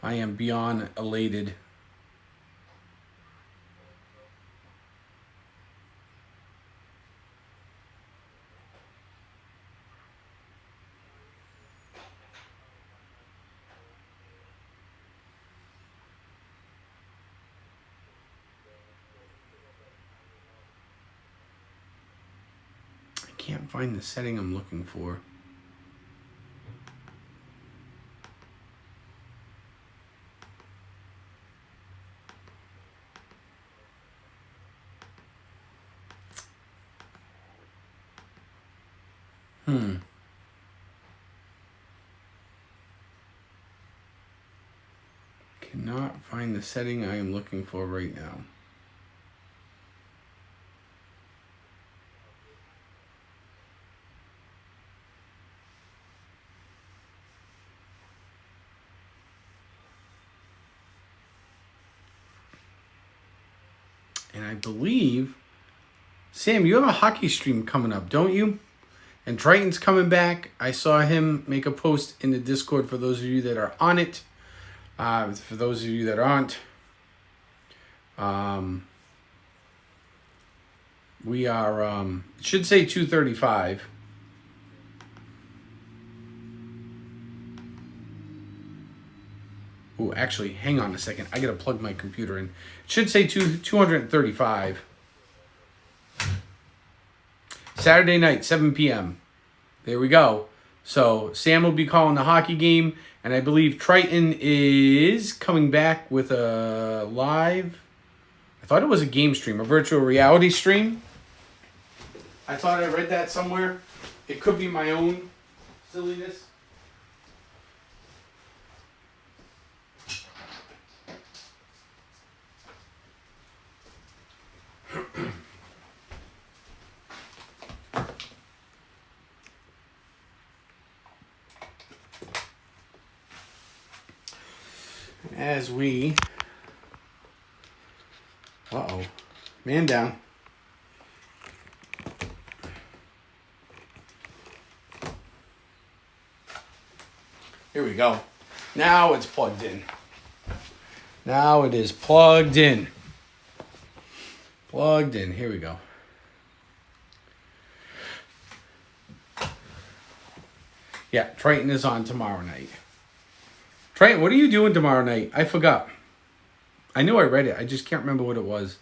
I am beyond elated. I can't find the setting I'm looking for. Cannot find the setting I am looking for right now. And I believe, Sam, you have a hockey stream coming up, don't you? And Triton's coming back. I saw him make a post in the Discord for those of you that are on it. For those of you that aren't, We are, it should say 2:35. Oh, actually, hang on a second. I got to plug my computer in. It should say 235. Saturday night, 7 p.m. There we go. So Sam will be calling the hockey game, and I believe Triton is coming back with a live. I thought it was a game stream, a virtual reality stream. I thought I read that somewhere. It could be my own silliness. As we... Uh-oh. Man down. Here we go. Now it's plugged in. Now it is plugged in. Plugged in. Here we go. Yeah, Triton is on tomorrow night. Triton, what are you doing tomorrow night? I forgot. I knew I read it. I just can't remember what it was.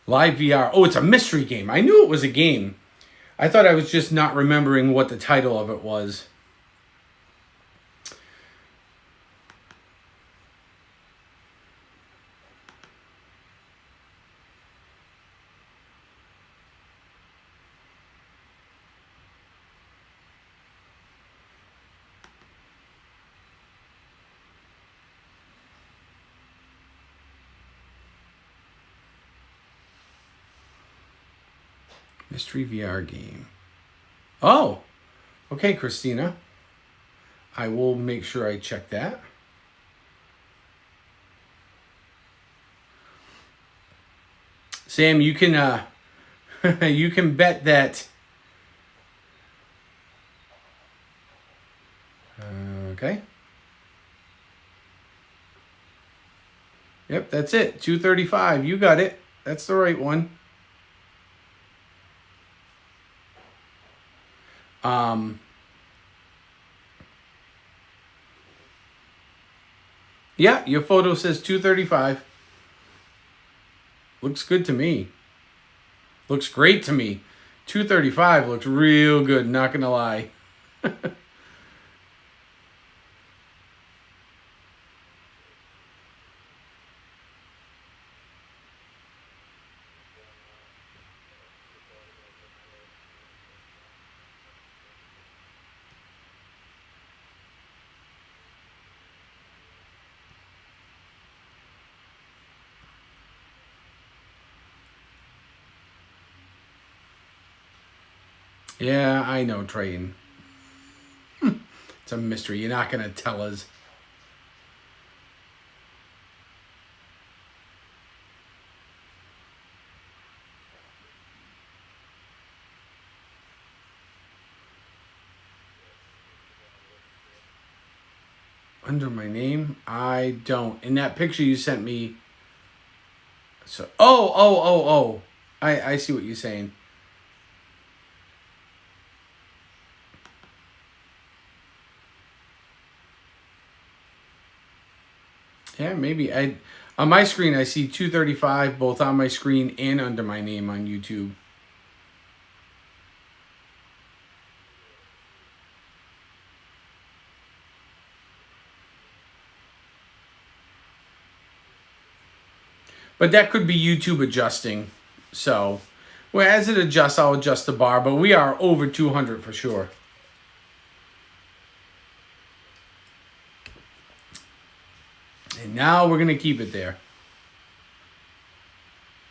Live VR. Oh, it's a mystery game. I knew it was a game. I thought I was just not remembering what the title of it was. Mystery VR game. Oh, okay, Christina. I will make sure I check that. Sam, you can you can bet that. Okay. Yep, that's it. 2:35. You got it. That's the right one. Yeah, your photo says 2:35. Looks good to me. Looks great to me. 2:35 looks real good, not gonna lie. Yeah, I know, Triton. It's a mystery. You're not gonna tell us. Under my name? I don't. In that picture you sent me. So oh. I see what you're saying. Yeah, maybe. On my screen I see 2:35 both on my screen and under my name on YouTube. But that could be YouTube adjusting. So, well, as it adjusts, I'll adjust the bar. But we are over 200 for sure. And now we're going to keep it there.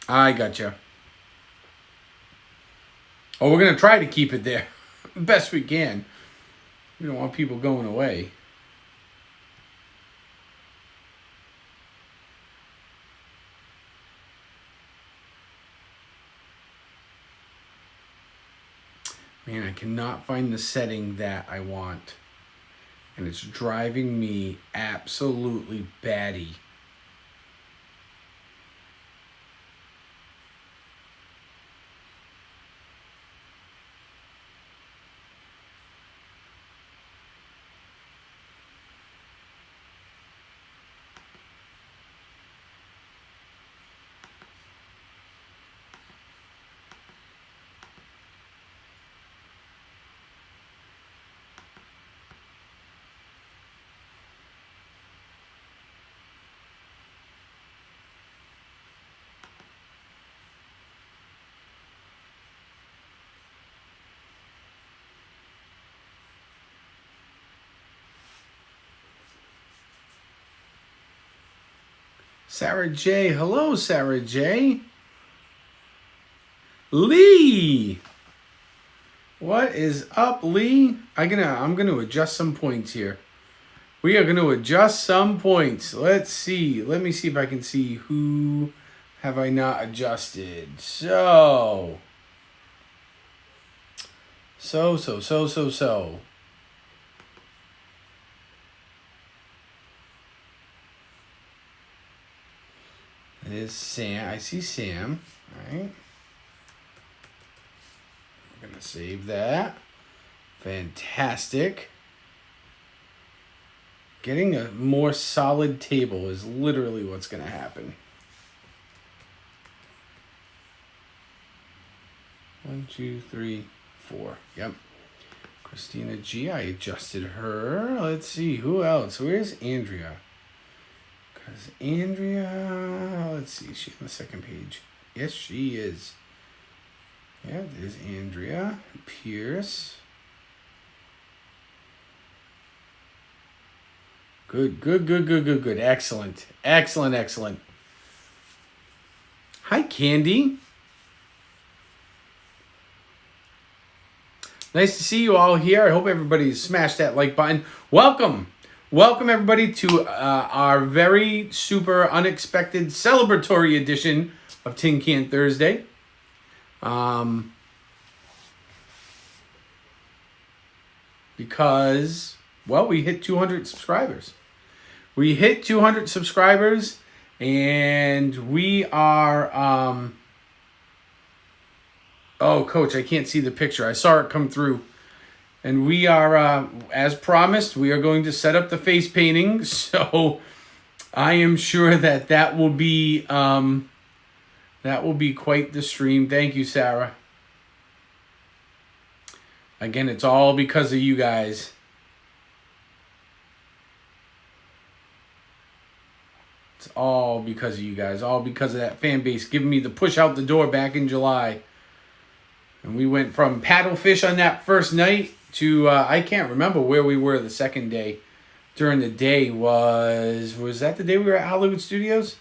I gotcha. Oh, we're going to try to keep it there. Best we can. We don't want people going away. Man, I cannot find the setting that I want. And it's driving me absolutely batty. Sarah J. Hello, Sarah J. Lee. What is up, Lee? I'm gonna adjust some points here. We are gonna adjust some points. Let's see. Let me see if I can see who have I not adjusted. So. It is Sam. I see Sam. All right. We're going to save that. Fantastic. Getting a more solid table is literally what's going to happen. 1, 2, 3, 4. Yep. Christina G. I adjusted her. Let's see. Who else? Where's Andrea? Because Andrea, let's see, is she on the second page? Yes, she is. Yeah, there's Andrea Pierce. Good. Excellent. Hi, Candy. Nice to see you all here. I hope everybody smashed that like button. Welcome, everybody, to our very super unexpected celebratory edition of Tin Can Thursday. Because, well, we hit 200 subscribers. And we are... oh, Coach, I can't see the picture. I saw it come through. And we are, as promised, we are going to set up the face painting. So I am sure that will be quite the stream. Thank you, Sarah. Again, it's all because of you guys. It's all because of you guys. All because of that fan base giving me the push out the door back in July. And we went from paddlefish on that first night to, I can't remember where we were the second day. During the day was that the day we were at Hollywood Studios?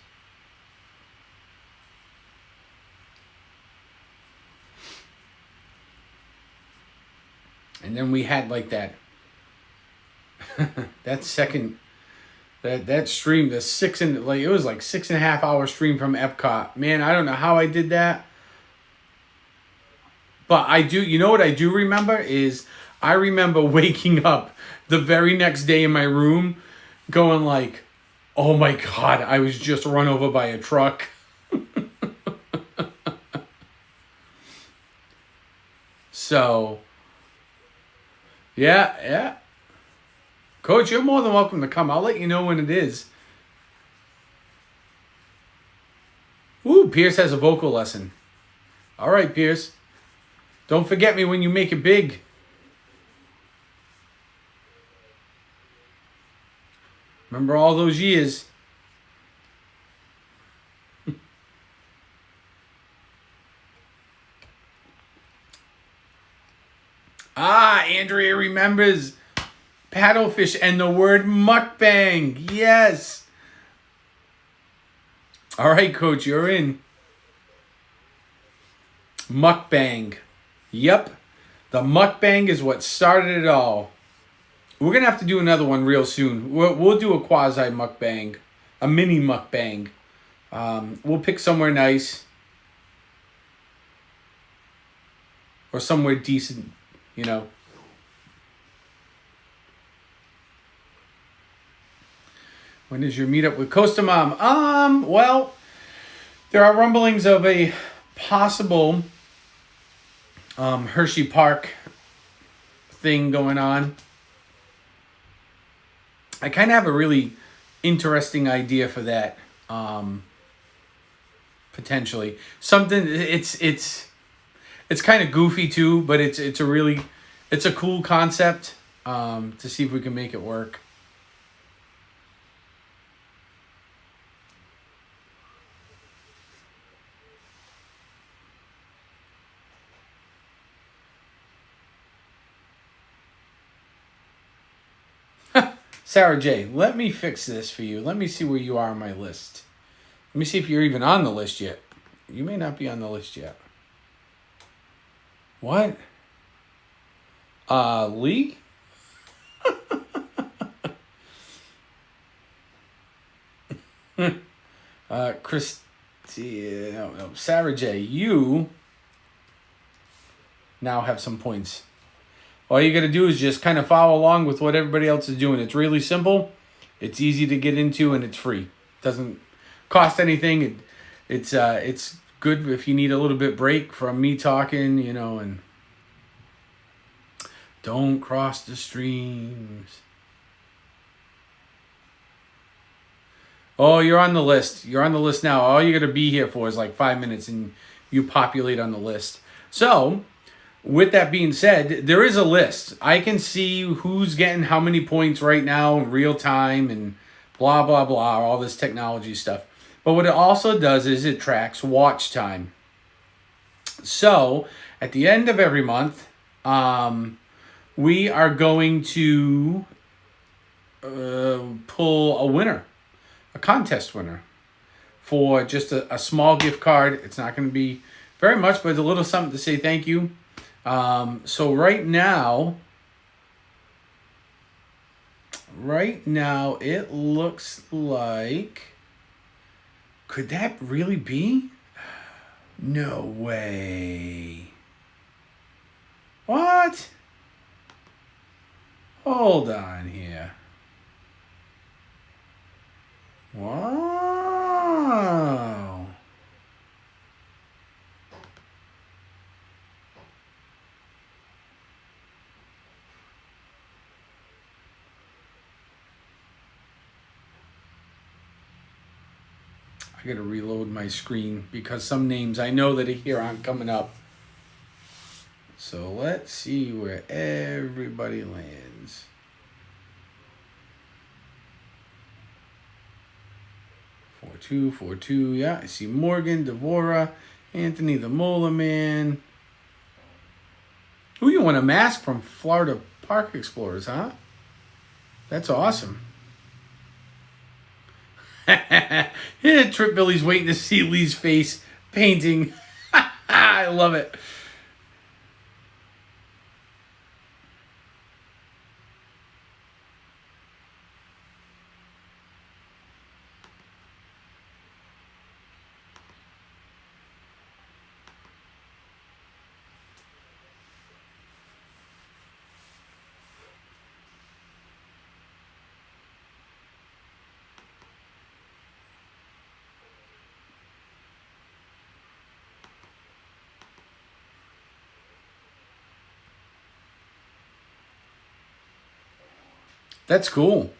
And then we had like that, that second, that stream, it was like 6.5 hour stream from Epcot. Man, I don't know how I did that. But I do, you know what I do remember is, I remember waking up the very next day in my room going like, oh my God, I was just run over by a truck. So, yeah. Coach, you're more than welcome to come. I'll let you know when it is. Ooh, Pierce has a vocal lesson. All right, Pierce. Don't forget me when you make it big. Remember all those years. Andrea remembers paddlefish and the word mukbang. Yes. All right, Coach, you're in. Mukbang. Yep. The mukbang is what started it all. We're going to have to do another one real soon. We'll do a quasi mukbang. A mini mukbang. We'll pick somewhere nice. Or somewhere decent, you know. When is your meetup with Costa Mom? Well, there are rumblings of a possible Hershey Park thing going on. I kind of have a really interesting idea for that. Potentially something. It's kind of goofy too, but it's a cool concept. To see if we can make it work. Sarah J, let me fix this for you. Let me see where you are on my list. Let me see if you're even on the list yet. You may not be on the list yet. What? Lee? No, Sarah J, you now have some points. All you got to do is just kind of follow along with what everybody else is doing. It's really simple. It's easy to get into, and it's free. Doesn't cost anything. It's good if you need a little bit break from me talking, and don't cross the streams. Oh, you're on the list. You're on the list now. All you got to be here for is like 5 minutes, and you populate on the list. So, with that being said, there is a list. I can see who's getting how many points right now in real time and blah, blah, blah, all this technology stuff. But what it also does is it tracks watch time. So, at the end of every month, we are going to pull a winner, a contest winner, for just a small gift card. It's not going to be very much, but it's a little something to say thank you. So right now it looks like, could that really be? No way. What? Hold on here. Wow. I gotta reload my screen because some names I know that are here aren't coming up. So let's see where everybody lands. Four two. Yeah, I see Morgan, Devora, Anthony the Mola Man. Ooh, you want a mask from Florida Park Explorers, huh? That's awesome. Trip Billy's waiting to see Lee's face painting. I love it. That's cool.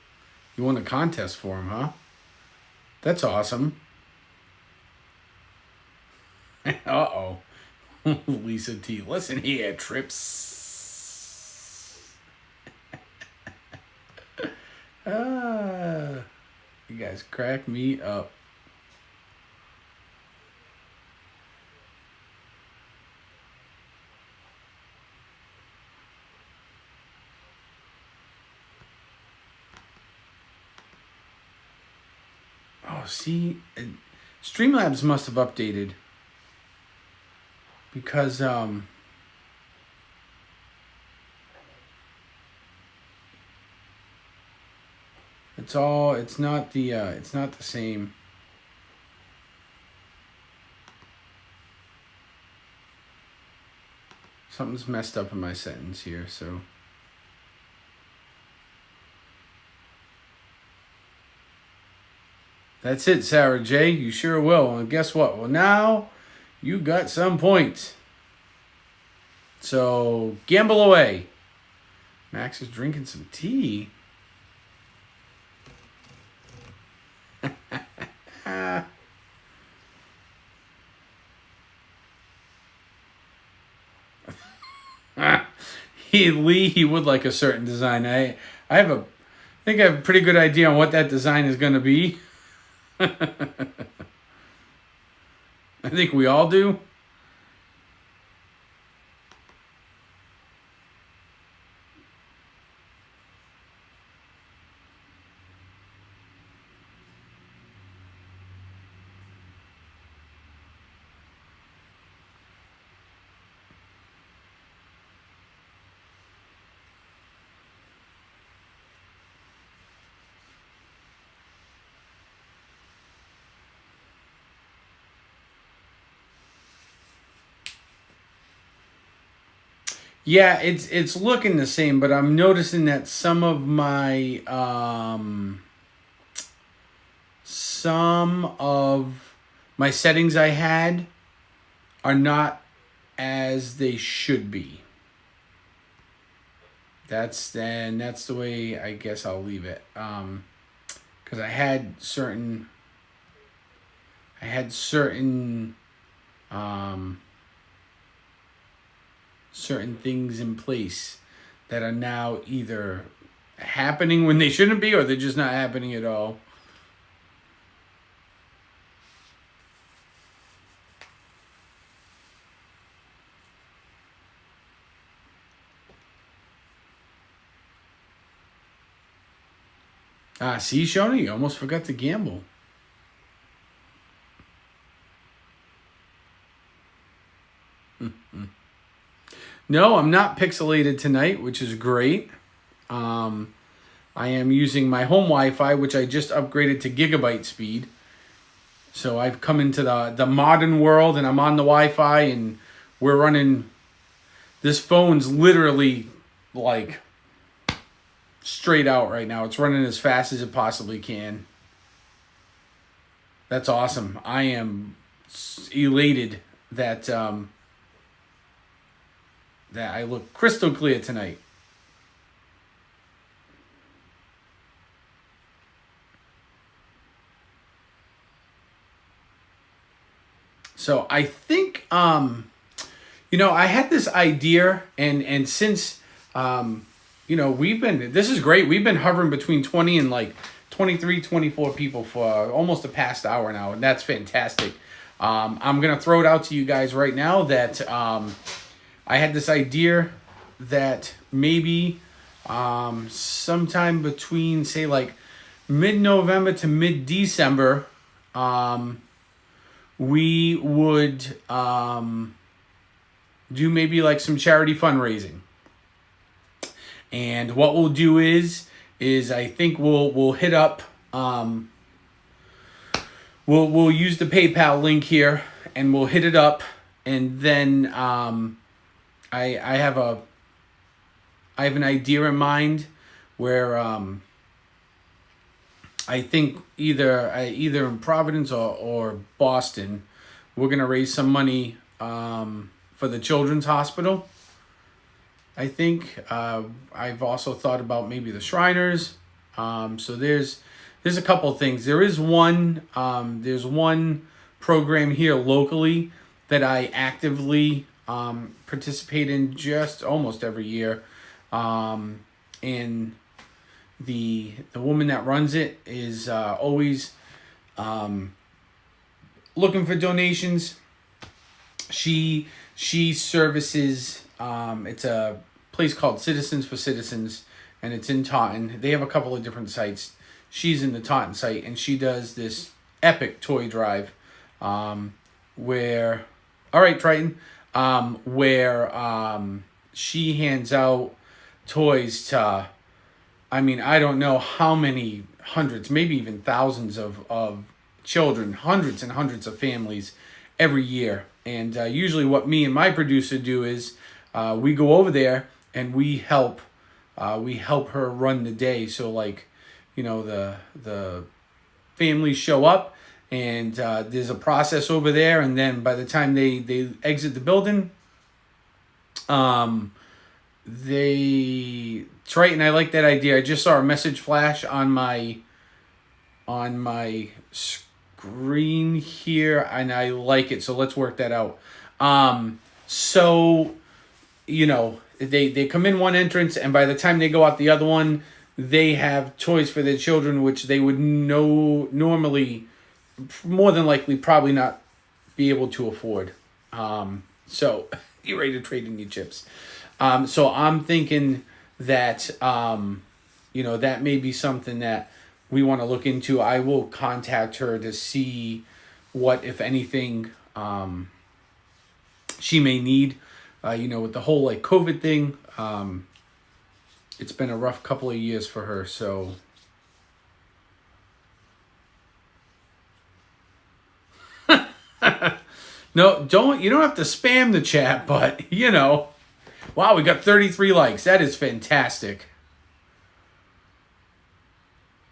You won a contest for him, huh? That's awesome. Uh-oh. Lisa T. Listen here, Trips. You guys crack me up. Oh, see, Streamlabs must have updated because it's not the same. Something's messed up in my sentence here, so. That's it, Sarah J. You sure will. And guess what? Well, now you got some points. So, gamble away. Max is drinking some tea. He would like a certain design. I think I have a pretty good idea on what that design is going to be. I think we all do. Yeah, it's looking the same, but I'm noticing that some of my settings I had are not as they should be. That's the way I guess I'll leave it. Because I had certain certain things in place that are now either happening when they shouldn't be, or they're just not happening at all. See, Shona, you almost forgot to gamble. No, I'm not pixelated tonight, which is great. I am using my home Wi-Fi, which I just upgraded to gigabyte speed. So I've come into the modern world, and I'm on the Wi-Fi, and we're running. This phone's literally like straight out right now. It's running as fast as it possibly can. That's awesome. I am elated that that I look crystal clear tonight. So I think I had this idea, and since this is great. We've been hovering between 20 and like 23, 24 people for almost the past hour now, and that's fantastic. I'm going to throw it out to you guys right now that I had this idea that maybe sometime between, say, like mid-November to mid-December, we would do maybe like some charity fundraising. And what we'll do is I think we'll hit up we'll use the PayPal link here, and we'll hit it up, and then I have an idea in mind where I think either in Providence or Boston, we're gonna raise some money for the Children's Hospital. I think I've also thought about maybe the Shriners. So there's a couple of things. There's one program here locally that I actively participate in just almost every year, and the woman that runs it is always looking for donations. She services. It's a place called Citizens for Citizens, and it's in Taunton. They have a couple of different sites. She's in the Taunton site, and she does this epic toy drive, where she hands out toys to, I mean, I don't know how many hundreds, maybe even thousands of children, hundreds and hundreds of families every year. And usually what me and my producer do is we go over there and we help her run the day. So like, the families show up, and there's a process over there, and then by the time they exit the building, it's right, and I like that idea. I just saw a message flash on my screen here, and I like it. So let's work that out. So they come in one entrance, and by the time they go out the other one, they have toys for their children, which they would normally, more than likely, probably not be able to afford. So you're ready to trade in your chips. So I'm thinking that, that may be something that we want to look into. I will contact her to see what, if anything, she may need. With the whole like COVID thing, it's been a rough couple of years for her. So no, you don't have to spam the chat, but wow, we got 33 likes. That is fantastic.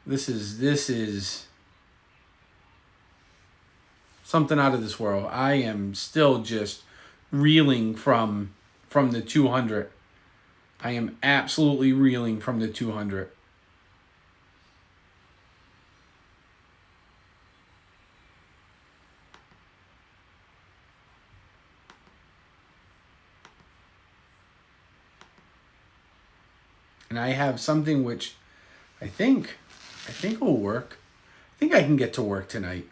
This is something out of this world. I am still just reeling from the 200. I am absolutely reeling from the 200. And I have something which I think will work. I think I can get to work tonight.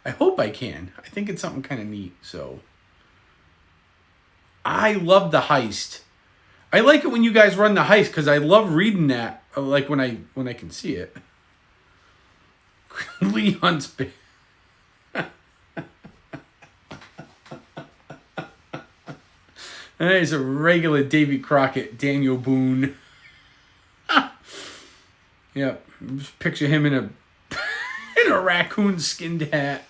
I hope I can. I think it's something kind of neat. So I love the heist. I like it when you guys run the heist because I love reading that. Like when I can see it. Leon's big. He's a regular Davy Crockett, Daniel Boone. Yep, just picture him in a raccoon skinned hat.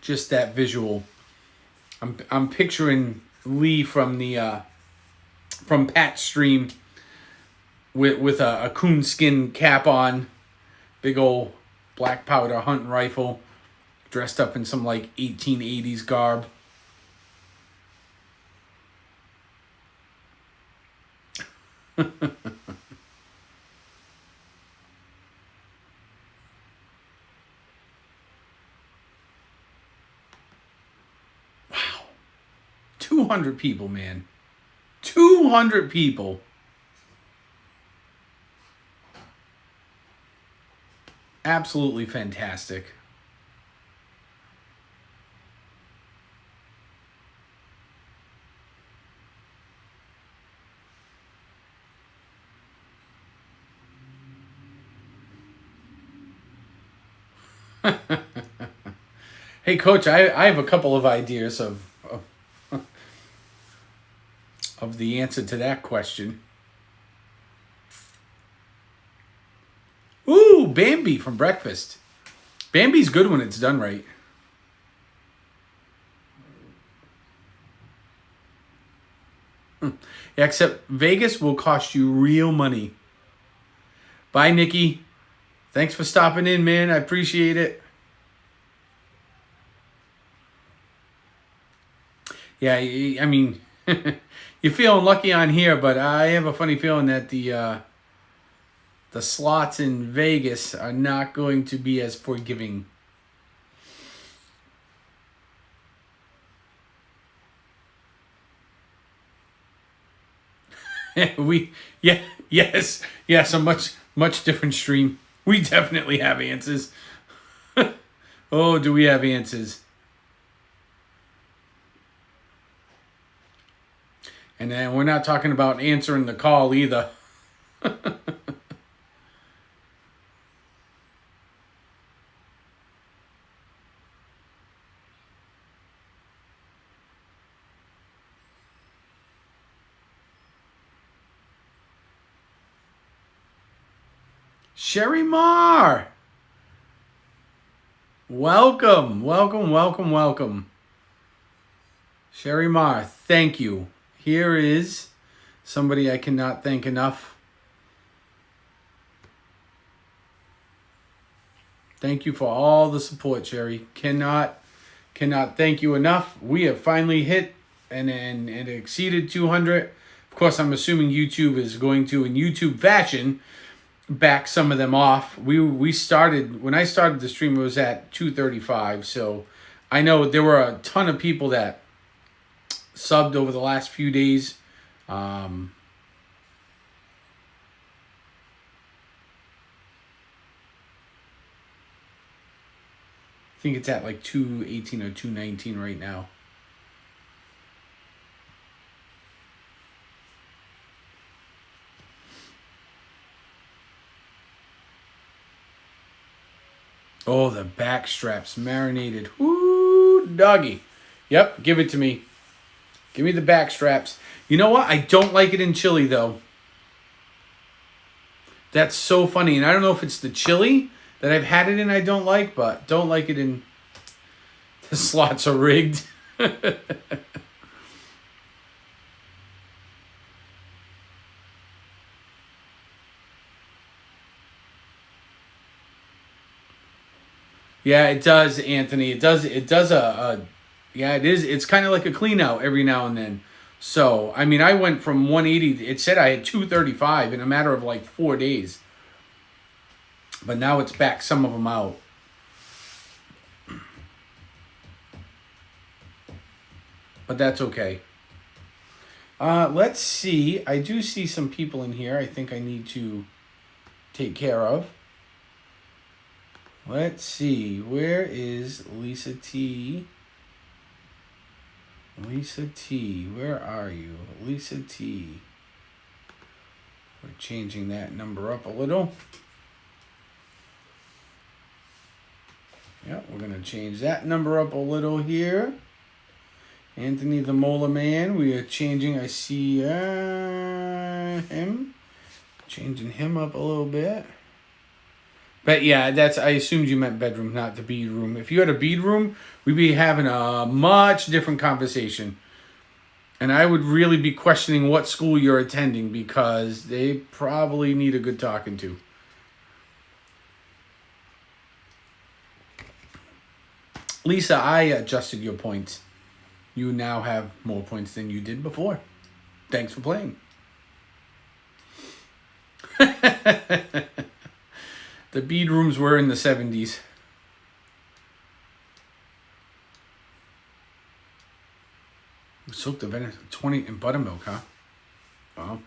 Just that visual. I'm picturing Lee from Pat's stream with a coonskin cap on, big old black powder hunting rifle, dressed up in some like 1880s garb. Wow. 200 people, man. 200 people. Absolutely fantastic. Hey, Coach, I have a couple of ideas of the answer to that question. Ooh, Bambi from breakfast. Bambi's good when it's done right. Yeah, except Vegas will cost you real money. Bye, Nikki. Thanks for stopping in, man. I appreciate it. Yeah, I mean, you're feeling lucky on here, but I have a funny feeling that the slots in Vegas are not going to be as forgiving. Yes, a much different stream. We definitely have answers. Oh, do we have answers? And then we're not talking about answering the call either. Sherry Marr. Welcome. Sherry Marr, thank you. Here is somebody I cannot thank enough. Thank you for all the support, Sherry. Cannot thank you enough. We have finally hit and exceeded 200. Of course, I'm assuming YouTube is going to, in YouTube fashion, back some of them off. We started, when I started the stream, it was at 235. So I know there were a ton of people that subbed over the last few days. I think it's at like 218 or 219 right now. Oh, the back straps marinated. Woo, doggy. Yep, give it to me. Give me the back straps. You know what? I don't like it in chili, though. That's so funny. And I don't know if it's the chili that I've had it in I don't like, but don't like it in... The slots are rigged. Yeah, it does, Anthony. It does yeah, it is. It's kind of like a clean out every now and then. So, I mean, I went from 180, it said I had 235 in a matter of like 4 days. But now it's back some of them out. But that's okay. Let's see. I do see some people in here I think I need to take care of. Let's see. Where is Lisa T? Lisa T, where are you? Lisa T. We're changing that number up a little. Yep, we're going to change that number up a little here. Anthony the Mola Man, we are changing, I see him. Changing him up a little bit. But yeah, I assumed you meant bedroom, not the bead room. If you had a bead room, we'd be having a much different conversation. And I would really be questioning what school you're attending because they probably need a good talking to. Lisa, I adjusted your points. You now have more points than you did before. Thanks for playing. The bead rooms were in the 70s. Soak the venison 20 in buttermilk, huh? Wow.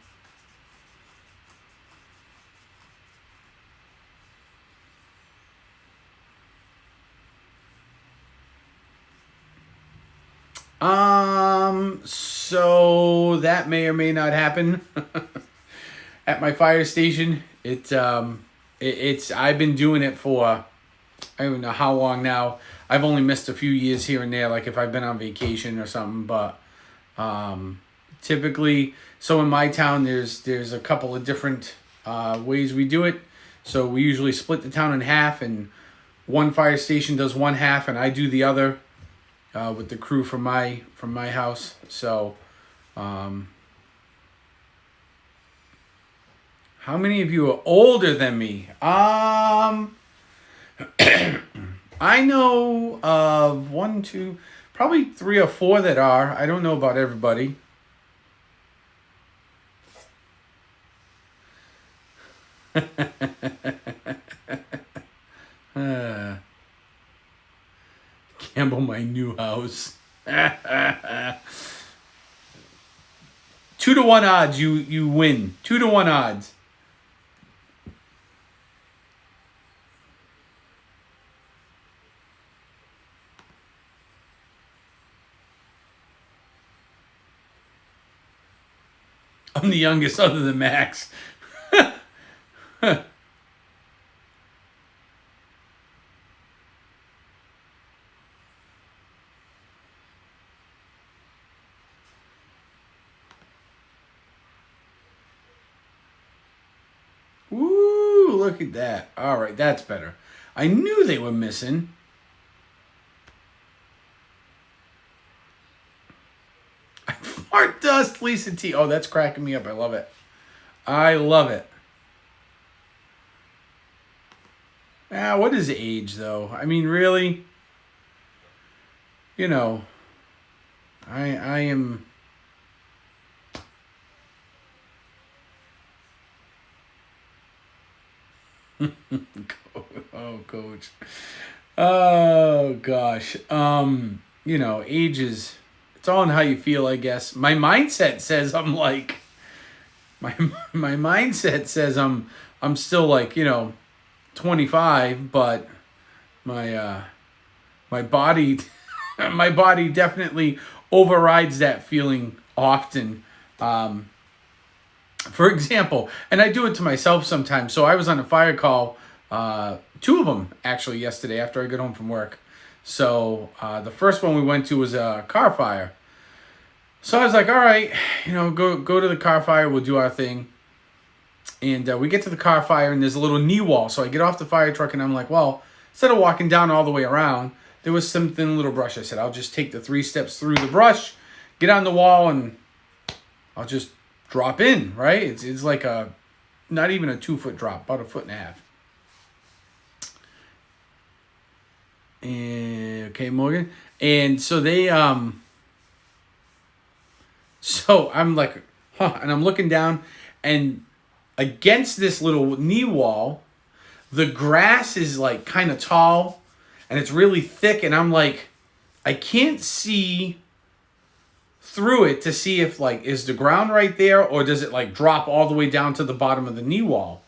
So that may or may not happen at my fire station. It's I've been doing it for I don't know how long now. I've only missed a few years here and there, like if I've been on vacation or something, but typically, so in my town there's a couple of different ways we do it. So we usually split the town in half, and one fire station does one half and I do the other with the crew from my house. So how many of you are older than me? I know of 1, 2, probably 3 or 4 that are. I don't know about everybody. Campbell, my new house. 2 to 1 odds, you win. 2 to 1 odds. I'm the youngest other than Max. Woo, look at that. All right, that's better. I knew they were missing. Just Lisa T. Oh, that's cracking me up. I love it. I love it. What is age, though? I mean, really? You know, I am... Oh, coach. Oh, gosh. You know, age is... It's all in how you feel, I guess. My mindset says I'm like... My mindset says I'm still like, 25, but my body my body definitely overrides that feeling often. For example, and I do it to myself sometimes. So I was on a fire call, 2 of them actually yesterday after I got home from work. So the first one we went to was a car fire. So I was like, all right, go to the car fire. We'll do our thing. And we get to the car fire, and there's a little knee wall. So I get off the fire truck, and I'm like, well, instead of walking down all the way around, there was some thin little brush. I said, I'll just take the 3 steps through the brush, get on the wall, and I'll just drop in, right? It's like not even a 2-foot drop, about 1.5 feet. And, okay, Morgan. And so they, so I'm like, and I'm looking down, and against this little knee wall, the grass is like kind of tall and it's really thick, and I'm like, I can't see through it to see if like, is the ground right there, or does it like drop all the way down to the bottom of the knee wall?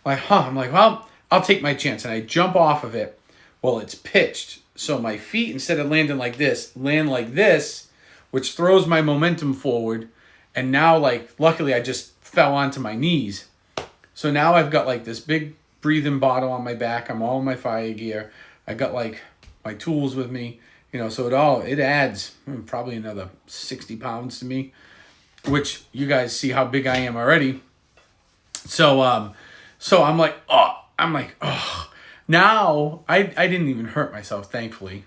I'm like, well, I'll take my chance, and I jump off of it. Well, it's pitched, so my feet, instead of landing like this, land like this, which throws my momentum forward. And now, like, luckily I just fell onto my knees. So now I've got like this big breathing bottle on my back. I'm all in my fire gear. I got like my tools with me, so it adds probably another 60 pounds to me, which you guys see how big I am already. So I'm like, oh, now I didn't even hurt myself. Thankfully,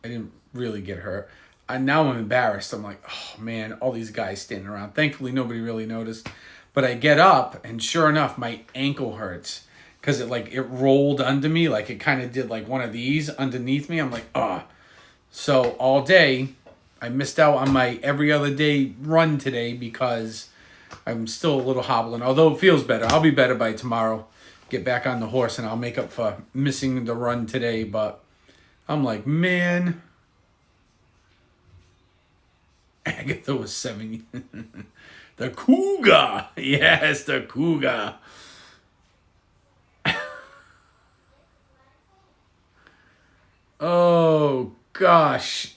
I didn't really get hurt. Now I'm embarrassed. I'm like, oh man, all these guys standing around. Thankfully, nobody really noticed. But I get up, and sure enough, my ankle hurts because it rolled under me, like it kind of did like one of these underneath me. I'm like, oh. So all day, I missed out on my every other day run today because I'm still a little hobbling. Although it feels better. I'll be better by tomorrow. Get back on the horse, and I'll make up for missing the run today. But I'm like, man. Agatha was 7. The cougar. Yes, the cougar. Oh, gosh.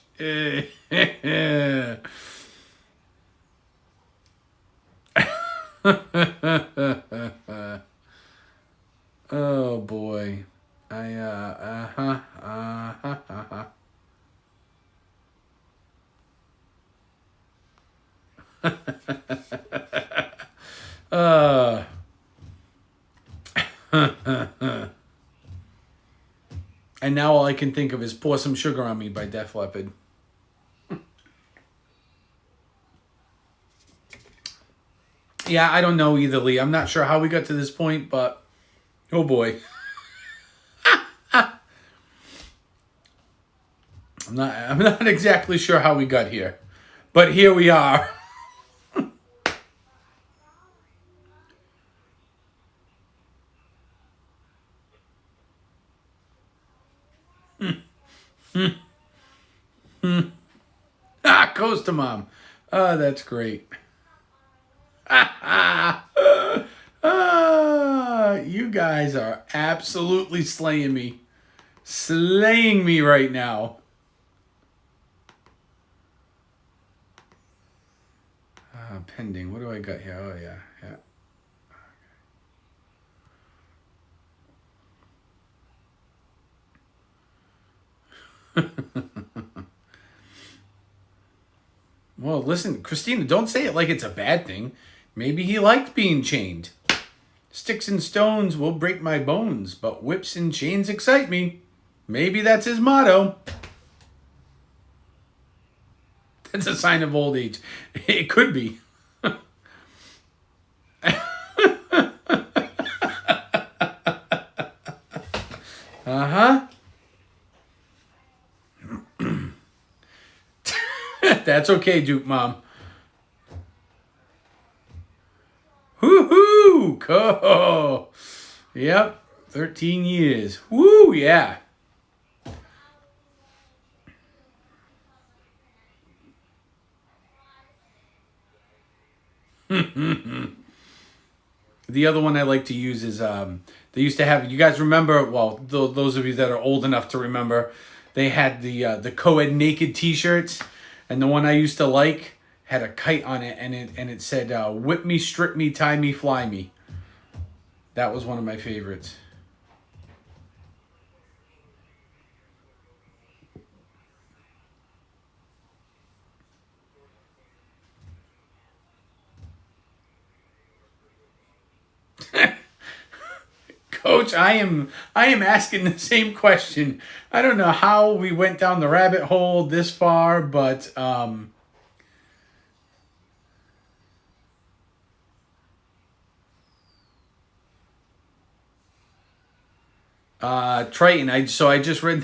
Oh, boy. And now all I can think of is Pour Some Sugar on Me by Def Leppard. Yeah, I don't know either, Lee. I'm not sure how we got to this point, but oh boy. I'm not exactly sure how we got here, but here we are. Coast to Mom. Oh, that's great. You guys are absolutely slaying me. Slaying me right now. Pending. What do I got here? Oh, yeah. Well, listen, Christina, don't say it like it's a bad thing. Maybe he liked being chained. Sticks and stones will break my bones, but whips and chains excite me. Maybe that's his motto. It's a sign of old age. It could be. Uh-huh. That's okay, Duke Mom. Woo-hoo! Go! Yep. 13 years. Woo, yeah. The other one I like to use is they used to have, you guys remember, well, those of you that are old enough to remember, they had the co-ed naked t-shirts, and the one I used to like had a kite on it, and it said whip me, strip me, tie me, fly me. That was one of my favorites. Coach, I am asking the same question. I don't know how we went down the rabbit hole this far, but Triton. I just read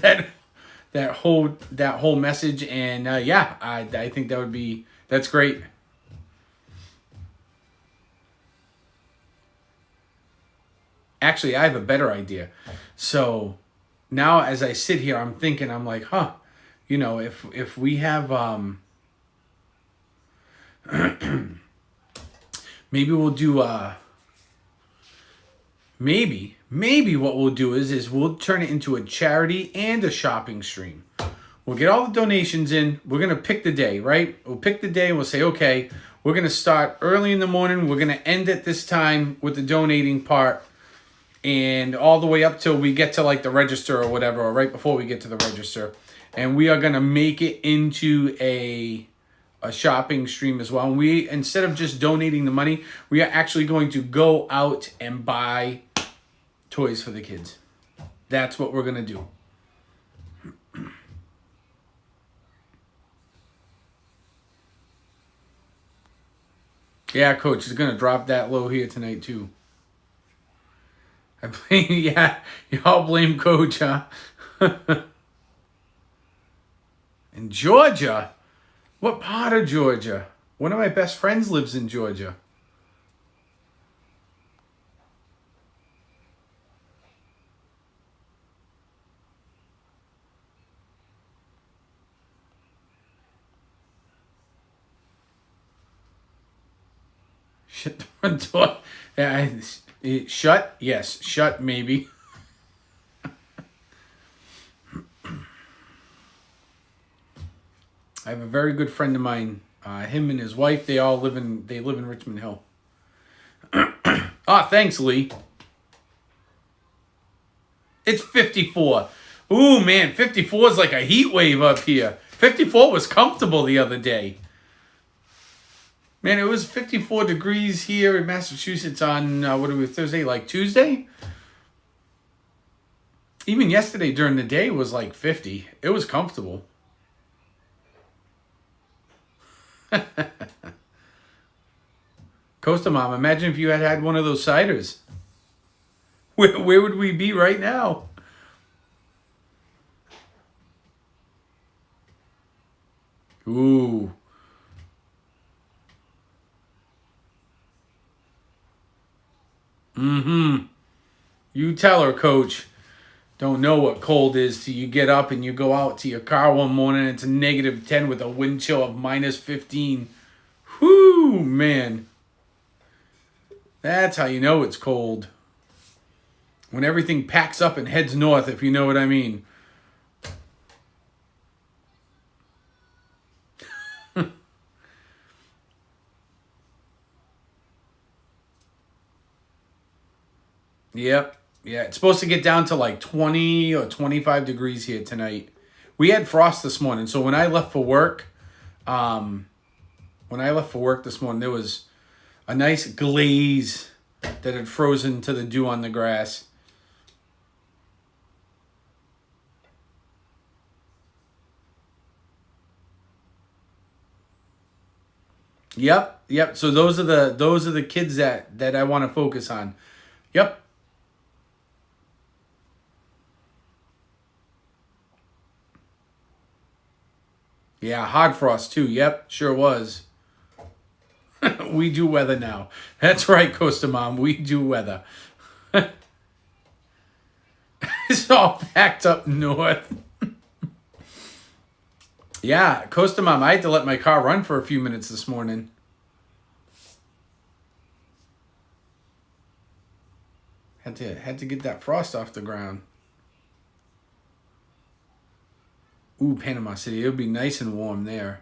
that whole message, and yeah, I think that's great. Actually, I have a better idea. So now, as I sit here, I'm thinking, I'm like, huh, if we have maybe we'll do maybe what we'll do is we'll turn it into a charity and a shopping stream. We'll get all the donations in. We're going to pick the day, right? We'll pick the day and we'll say, okay, we're going to start early in the morning. We're going to end at this time with the donating part, and all the way up till we get to like the register or whatever, or right before we get to the register. And we are going to make it into a shopping stream as well. And we, instead of just donating the money, we are actually going to go out and buy toys for the kids. That's what we're going to do. Yeah, Coach is going to drop that low here tonight, too. I blame, yeah, y'all blame Coach, huh? In Georgia? What part of Georgia? One of my best friends lives in Georgia. Shut the front door. Shut? Yes. Shut, maybe. I have a very good friend of mine. Him and his wife, they live in Richmond Hill. Thanks, Lee. It's 54. Ooh, man, 54 is like a heat wave up here. 54 was comfortable the other day. Man, it was 54 degrees here in Massachusetts on, Thursday, like Tuesday? Even yesterday during the day was like 50. It was comfortable. Costa Mom, imagine if you had one of those ciders. Where would we be right now? Ooh. Mm-hmm. You tell her, Coach. Don't know what cold is till you get up and you go out to your car one morning and it's a -10 with a wind chill of -15. Whoo, man. That's how you know it's cold. When everything packs up and heads north, if you know what I mean. Yep. Yeah, it's supposed to get down to like 20 or 25 degrees here tonight. We had frost this morning, so when I left for work, this morning, there was a nice glaze that had frozen to the dew on the grass. Yep. So those are the kids that I want to focus on. Yep. Yeah, hard frost too. Yep, sure was. We do weather now. That's right, Costa Mom. We do weather. It's all packed up north. Yeah, Costa Mom, I had to let my car run for a few minutes this morning. Had to get that frost off the ground. Ooh, Panama City. It would be nice and warm there.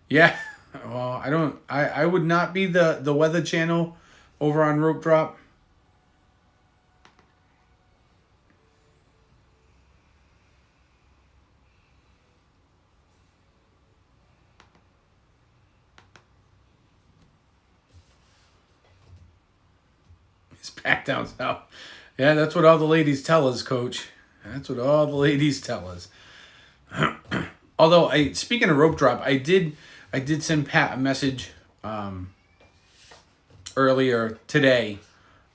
Yeah. Well, I would not be the weather channel over on Rope Drop. It's packed down south. Yeah, that's what all the ladies tell us, Coach. That's what all the ladies tell us. Although, speaking of Rope Drop, I did send Pat a message earlier today.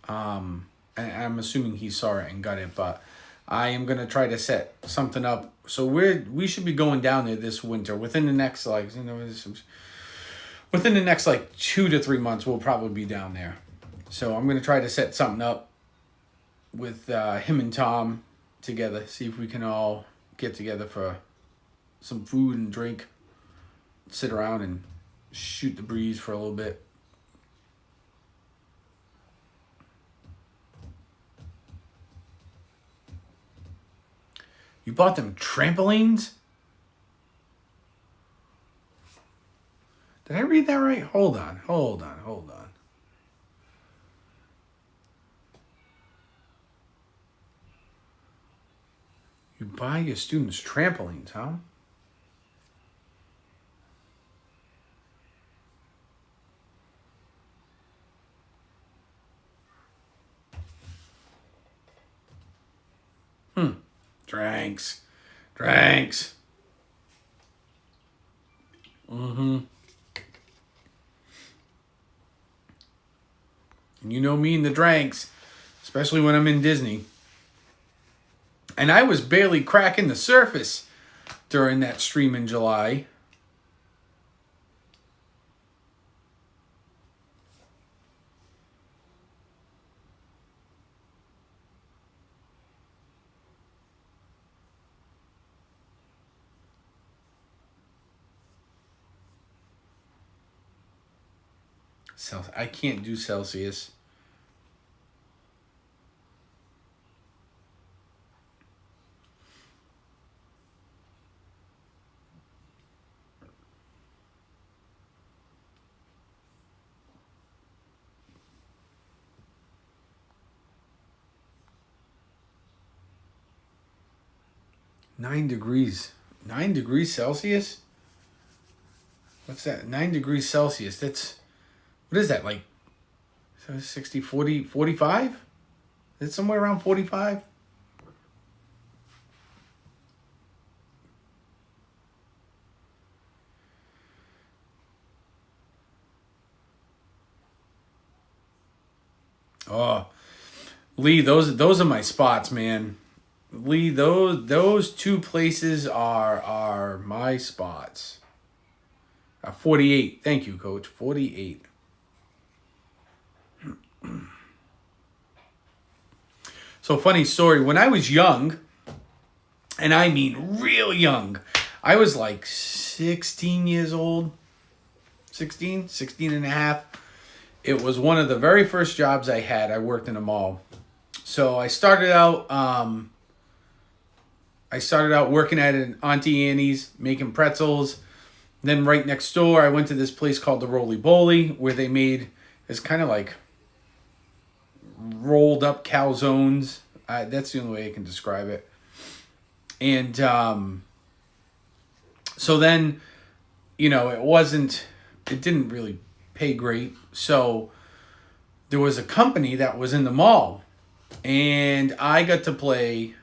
And I'm assuming he saw it and got it, but I am gonna try to set something up. So we should be going down there this winter within the next within the next 2 to 3 months. We'll probably be down there. So I'm gonna try to set something up with him and Tom together. See if we can all get together for some food and drink, sit around and shoot the breeze for a little bit. You bought them trampolines? Did I read that right? Hold on. You buy your students trampolines, huh? Dranks. And you know me and the dranks, especially when I'm in Disney. And I was barely cracking the surface during that stream in July. I can't do Celsius. Nine degrees Celsius? What's that? 9 degrees Celsius. That's, what is that, 60, 40, 45? Is it somewhere around 45? Oh, Lee, those are my spots, man. Lee, those two places are my spots. 48. Thank you, Coach. 48. So, funny story. When I was young, and I mean real young, I was 16 years old. 16 and a half. It was one of the very first jobs I had. I worked in a mall. So I started out working at an Auntie Annie's, making pretzels. Then right next door, I went to this place called the Roly Poly, where they made, it's kind of like rolled up calzones. That's the only way I can describe it. And so then, it didn't really pay great. So there was a company that was in the mall, and I got to play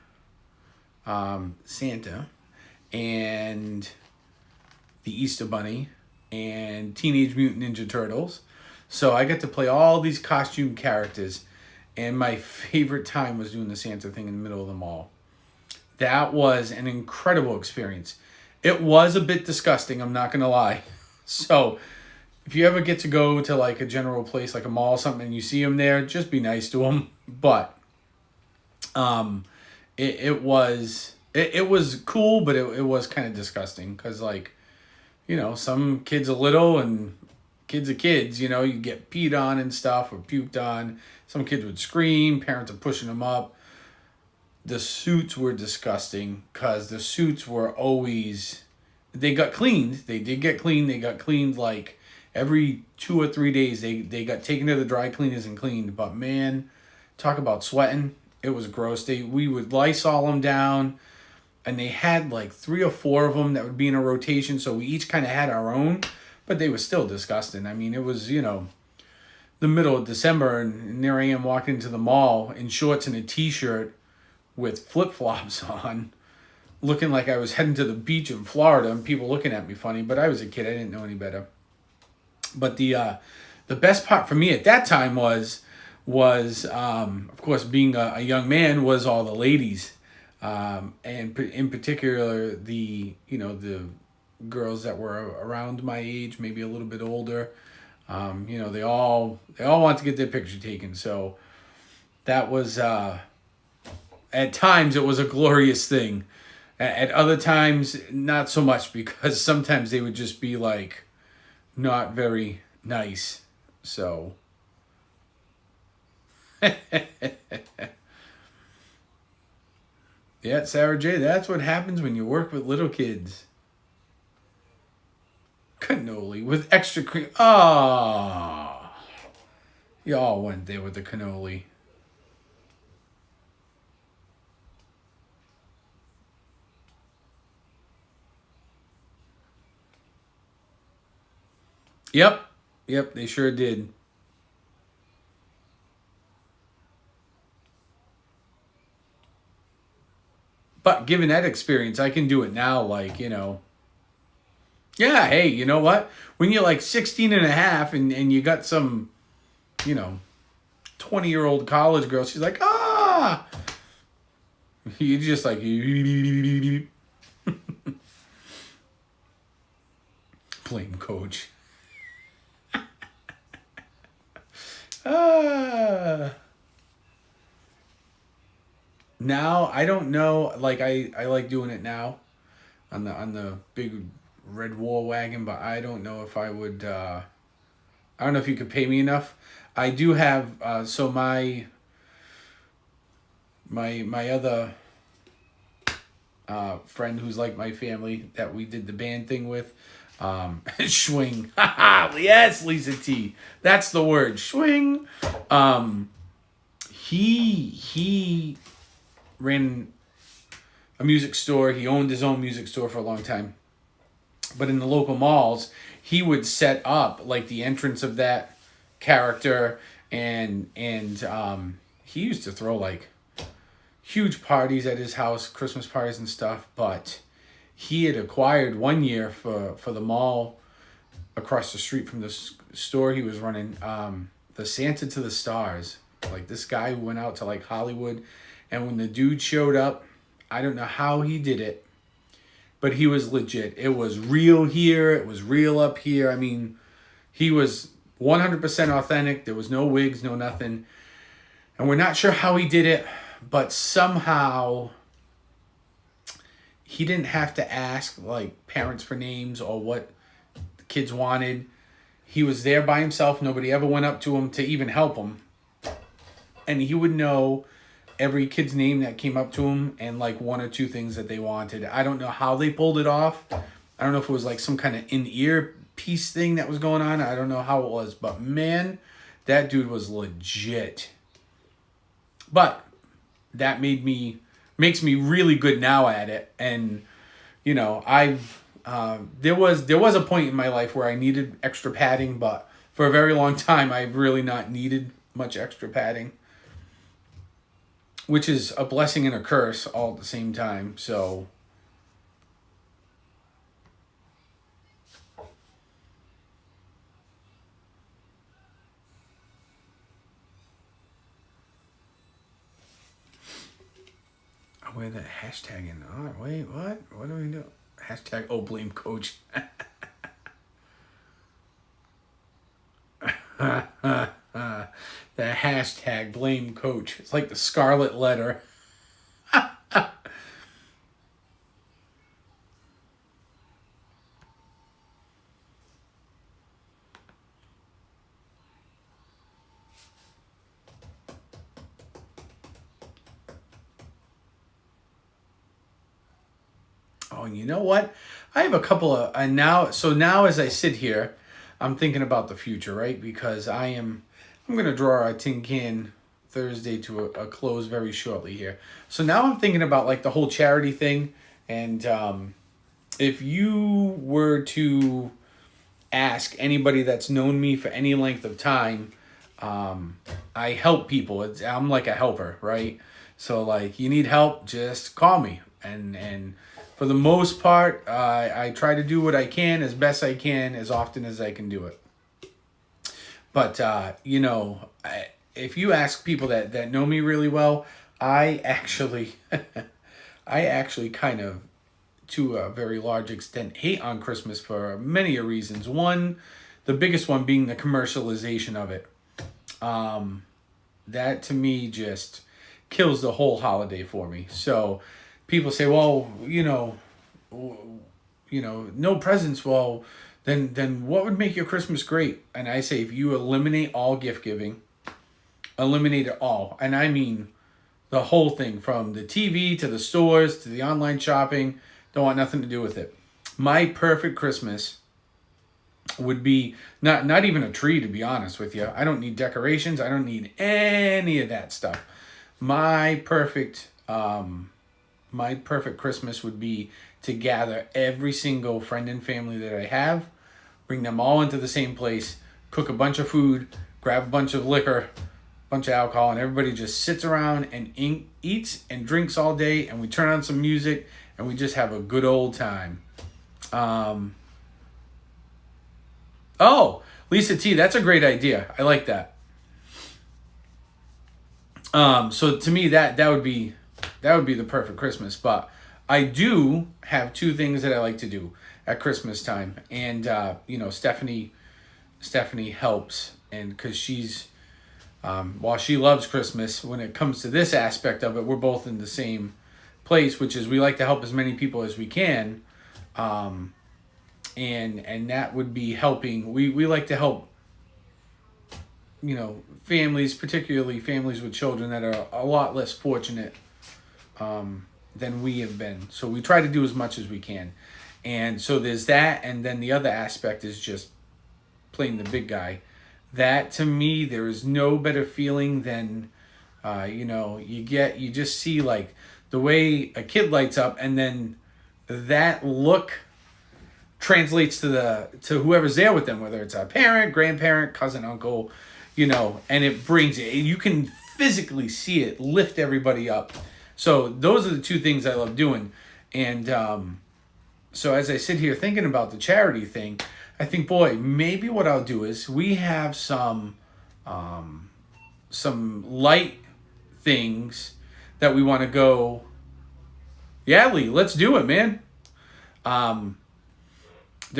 Santa and the Easter Bunny and Teenage Mutant Ninja Turtles. So I got to play all these costume characters. And my favorite time was doing the Santa thing in the middle of the mall. That was an incredible experience. It was a bit disgusting, I'm not going to lie. So if you ever get to go to like a general place like a mall or something and you see them there, just be nice to them. But it was cool, but it was kind of disgusting because, like, you know, some kids are little and kids are kids, you know, you get peed on and stuff or puked on. Some kids would scream, parents are pushing them up. The suits were disgusting because the suits were always, they got cleaned. They did get cleaned. They got cleaned like every 2 or 3 days. They got taken to the dry cleaners and cleaned. But man, talk about sweating. It was gross. We would Lysol them down, and they had like 3 or 4 of them that would be in a rotation. So we each kind of had our own, but they were still disgusting. I mean, it was, you know, the middle of December, and there I am walking into the mall in shorts and a t-shirt with flip-flops on, looking like I was heading to the beach in Florida, and people looking at me funny, but I was a kid. I didn't know any better. But the best part for me at that time was of course, being a young man, was all the ladies, and in particular the girls that were around my age, maybe a little bit older. They all want to get their picture taken. So that was at times it was a glorious thing. At other times, not so much, because sometimes they would just be like not very nice. So yeah, Sarah J, that's what happens when you work with little kids. Cannoli with extra cream. Ah, y'all went there with the cannoli. Yep, they sure did. But given that experience, I can do it now, like, you know. Yeah, hey, you know what? When you're like 16 and a half and you got some, 20-year-old college girl, she's like, ah! You just like, blame coach. Now, I don't know, like, I like doing it now on the big red war wagon, but I don't know if I would, I don't know if you could pay me enough. I do have, so my other friend who's like my family that we did the band thing with, swing. Yes, Lisa T. That's the word. Swing. He ran a music store. He owned his own music store for a long time. But in the local malls, he would set up like the entrance of that character, and he used to throw like huge parties at his house, Christmas parties and stuff. But he had acquired one year for the mall across the street from the store he was running, the Santa to the Stars. Like, this guy who went out to like Hollywood, and when the dude showed up, I don't know how he did it, but he was legit. It was real here. It was real up here. I mean, he was 100% authentic. There was no wigs, no nothing. And we're not sure how he did it, but somehow he didn't have to ask like parents for names or what the kids wanted. He was there by himself. Nobody ever went up to him to even help him. And he would know every kid's name that came up to him and like 1 or 2 things that they wanted. I don't know how they pulled it off. I don't know if it was like some kind of in-ear piece thing that was going on. I don't know how it was, but man, that dude was legit. But that makes me really good now at it. And I've there was a point in my life where I needed extra padding, but for a very long time I've really not needed much extra padding, which is a blessing and a curse all at the same time. So Where the hashtag in? Oh, wait, what? What do we do? Hashtag, oh, blame coach. The hashtag blame coach. It's like the scarlet letter. Oh, and you know what? I have a couple of now as I sit here, I'm thinking about the future, right? Because I'm gonna draw our Tin Can Thursday to a close very shortly here. So now I'm thinking about like the whole charity thing, and if you were to ask anybody that's known me for any length of time, I help people. I'm like a helper, right? So like you need help, just call me, and for the most part, I try to do what I can as best I can, as often as I can do it. But, if you ask people that know me really well, I actually kind of, to a very large extent, hate on Christmas for many reasons. One, the biggest one being the commercialization of it. That to me just kills the whole holiday for me. So people say, well, no presents. Well, then what would make your Christmas great? And I say, if you eliminate all gift giving, eliminate it all. And I mean the whole thing, from the TV to the stores to the online shopping, don't want nothing to do with it. My perfect Christmas would be not even a tree, to be honest with you. I don't need decorations. I don't need any of that stuff. My perfect Christmas would be to gather every single friend and family that I have, bring them all into the same place, cook a bunch of food, grab a bunch of liquor, bunch of alcohol, and everybody just sits around and eats and drinks all day, and we turn on some music, and we just have a good old time. Oh, Lisa T, that's a great idea. I like that. So to me, that would be the perfect Christmas. But I do have two things that I like to do at Christmas time, and Stephanie helps, and because she's while she loves Christmas, when it comes to this aspect of it, we're both in the same place, which is we like to help as many people as we can, and that would be helping. We like to help, families, particularly families with children that are a lot less fortunate than we have been. So we try to do as much as we can. And so there's that, and then the other aspect is just playing the big guy. That, to me, there is no better feeling than, you just see like the way a kid lights up, and then that look translates to whoever's there with them, whether it's a parent, grandparent, cousin, uncle, and it brings it. You can physically see it lift everybody up. So those are the two things I love doing. And so as I sit here thinking about the charity thing, I think, boy, maybe what I'll do is we have some light things that we want to go. Yeah, Lee, let's do it, man. There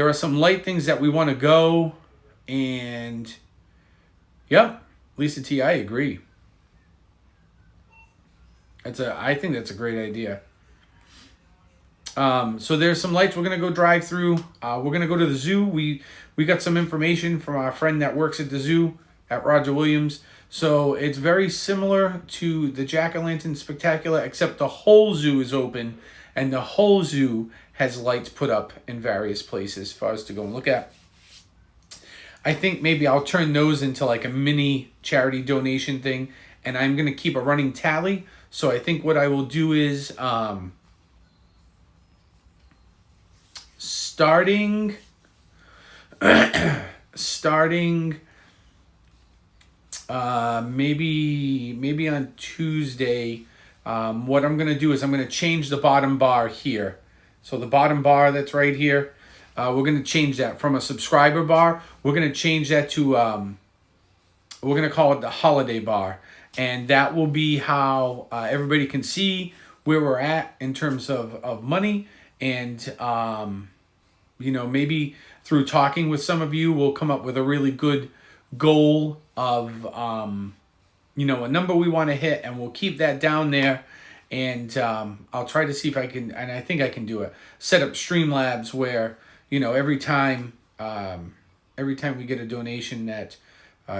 are some light things that we want to go, and yep, Lisa T, I agree. I think that's a great idea. So there's some lights we're gonna go drive through. We're gonna go to the zoo. We got some information from our friend that works at the zoo at Roger Williams. So it's very similar to the Jack-o'-lantern Spectacular, except the whole zoo is open, and the whole zoo has lights put up in various places for us to go and look at. I think maybe I'll turn those into like a mini charity donation thing, and I'm gonna keep a running tally. So I think what I will do is starting maybe on Tuesday, what I'm gonna do is I'm gonna change the bottom bar here. So the bottom bar that's right here, we're gonna change that from a subscriber bar. We're gonna change that to we're gonna call it the holiday bar, and that will be how everybody can see where we're at in terms of money. And, maybe through talking with some of you, we'll come up with a really good goal of, a number we want to hit, and we'll keep that down there. And I'll try to see if I can, and I think I can do it, set up Streamlabs where, every time we get a donation that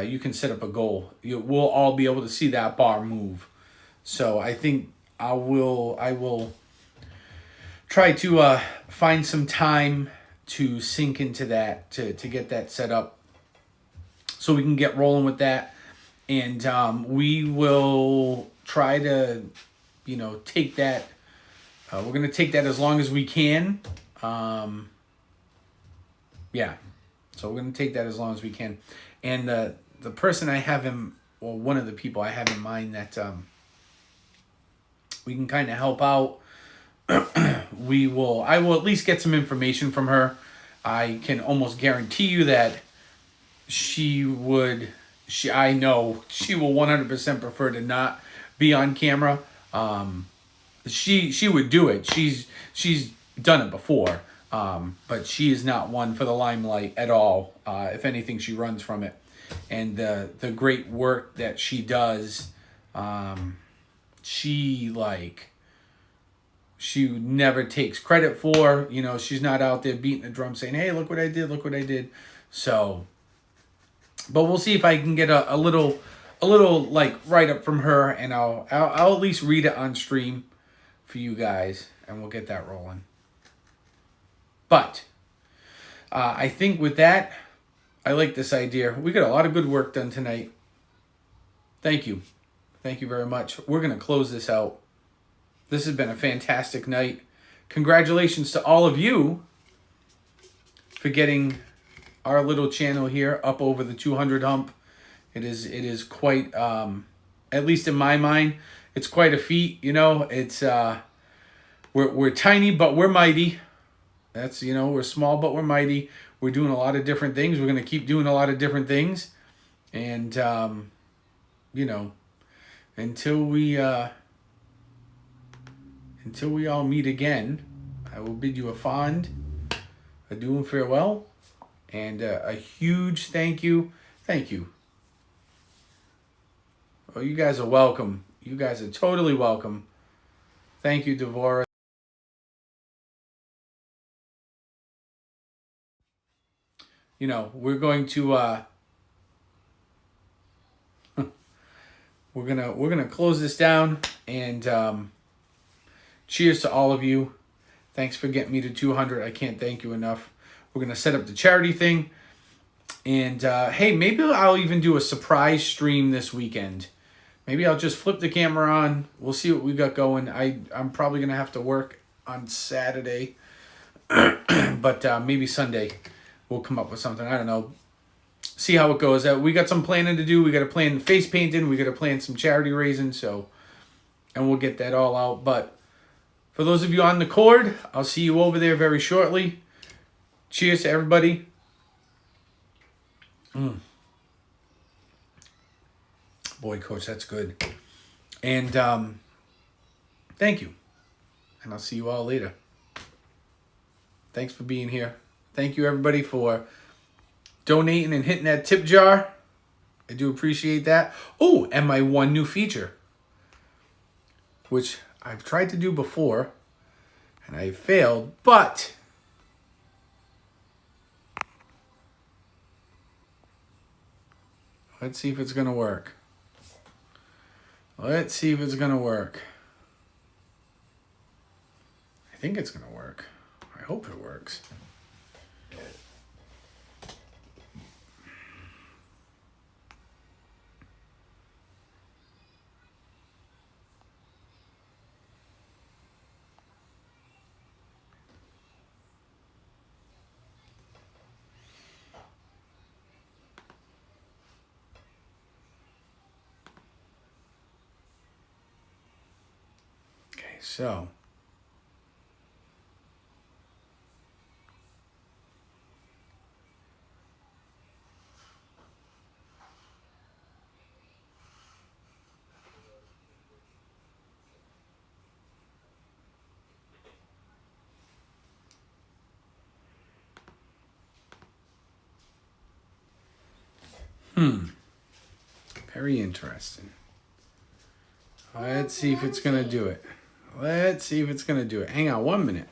you can set up a goal. We'll all be able to see that bar move. So I think I will try to find some time to sink into that, to get that set up so we can get rolling with that. And we will try to, take that. We're going to take that as long as we can. Yeah. So we're going to take that as long as we can. And the person I have one of the people I have in mind that we can kind of help out, I will at least get some information from her. I can almost guarantee you that I know she will 100% prefer to not be on camera. She would do it. She's done it before. But she is not one for the limelight at all. If anything, she runs from it. And the great work that she does, she never takes credit for. She's not out there beating the drum saying, "Hey, look what I did." So, but we'll see if I can get a little write up from her, and I'll at least read it on stream for you guys, and we'll get that rolling. But I think with that, I like this idea. We got a lot of good work done tonight. Thank you. Thank you very much. We're going to close this out. This has been a fantastic night. Congratulations to all of you for getting our little channel here up over the 200 hump. It is quite, at least in my mind, it's quite a feat. It's we're tiny, but we're mighty. That's, we're small, but we're mighty. We're doing a lot of different things. We're going to keep doing a lot of different things. And, until we all meet again, I will bid you a fond adieu and farewell. And a huge thank you. Thank you. Oh, you guys are welcome. You guys are totally welcome. Thank you, Devora. We're going to we're gonna close this down, and cheers to all of you. Thanks for getting me to 200. I can't thank you enough. We're gonna set up the charity thing, and hey, maybe I'll even do a surprise stream this weekend. Maybe I'll just flip the camera on. We'll see what we got going. I'm probably gonna have to work on Saturday, but maybe Sunday we'll come up with something. I don't know. See how it goes. We got some planning to do. We got to plan face painting. We got to plan some charity raising. And we'll get that all out. But for those of you on the cord, I'll see you over there very shortly. Cheers to everybody. Boy, Coach, that's good. And thank you. And I'll see you all later. Thanks for being here. Thank you, everybody, for donating and hitting that tip jar. I do appreciate that. Oh, and my one new feature, which I've tried to do before, and I failed, but let's see if it's going to work. Let's see if it's going to work. I think it's going to work. I hope it works. So, Very interesting. Let's see if it's going to do it. Let's see if it's going to do it. Hang on 1 minute.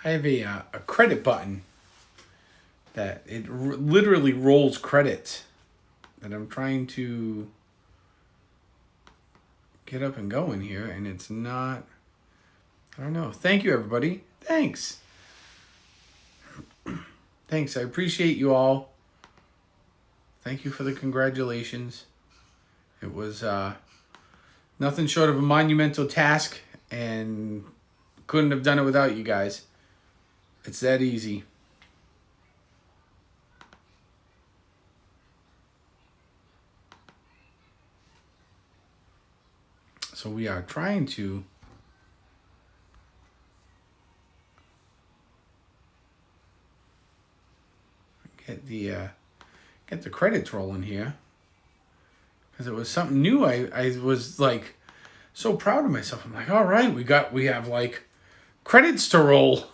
I have a credit button that it literally rolls credits that I'm trying to get up and going here, and it's not. I don't know. Thank you, everybody. Thanks. Thanks. I appreciate you all. Thank you for the congratulations. It was nothing short of a monumental task, and couldn't have done it without you guys. It's that easy. So we are trying to get the credits rolling here, because it was something new. I was like so proud of myself. I'm like, all right, we have like credits to roll.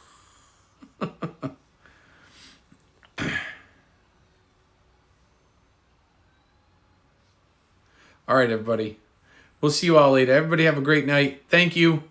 All right, everybody. We'll see you all later. Everybody have a great night. Thank you.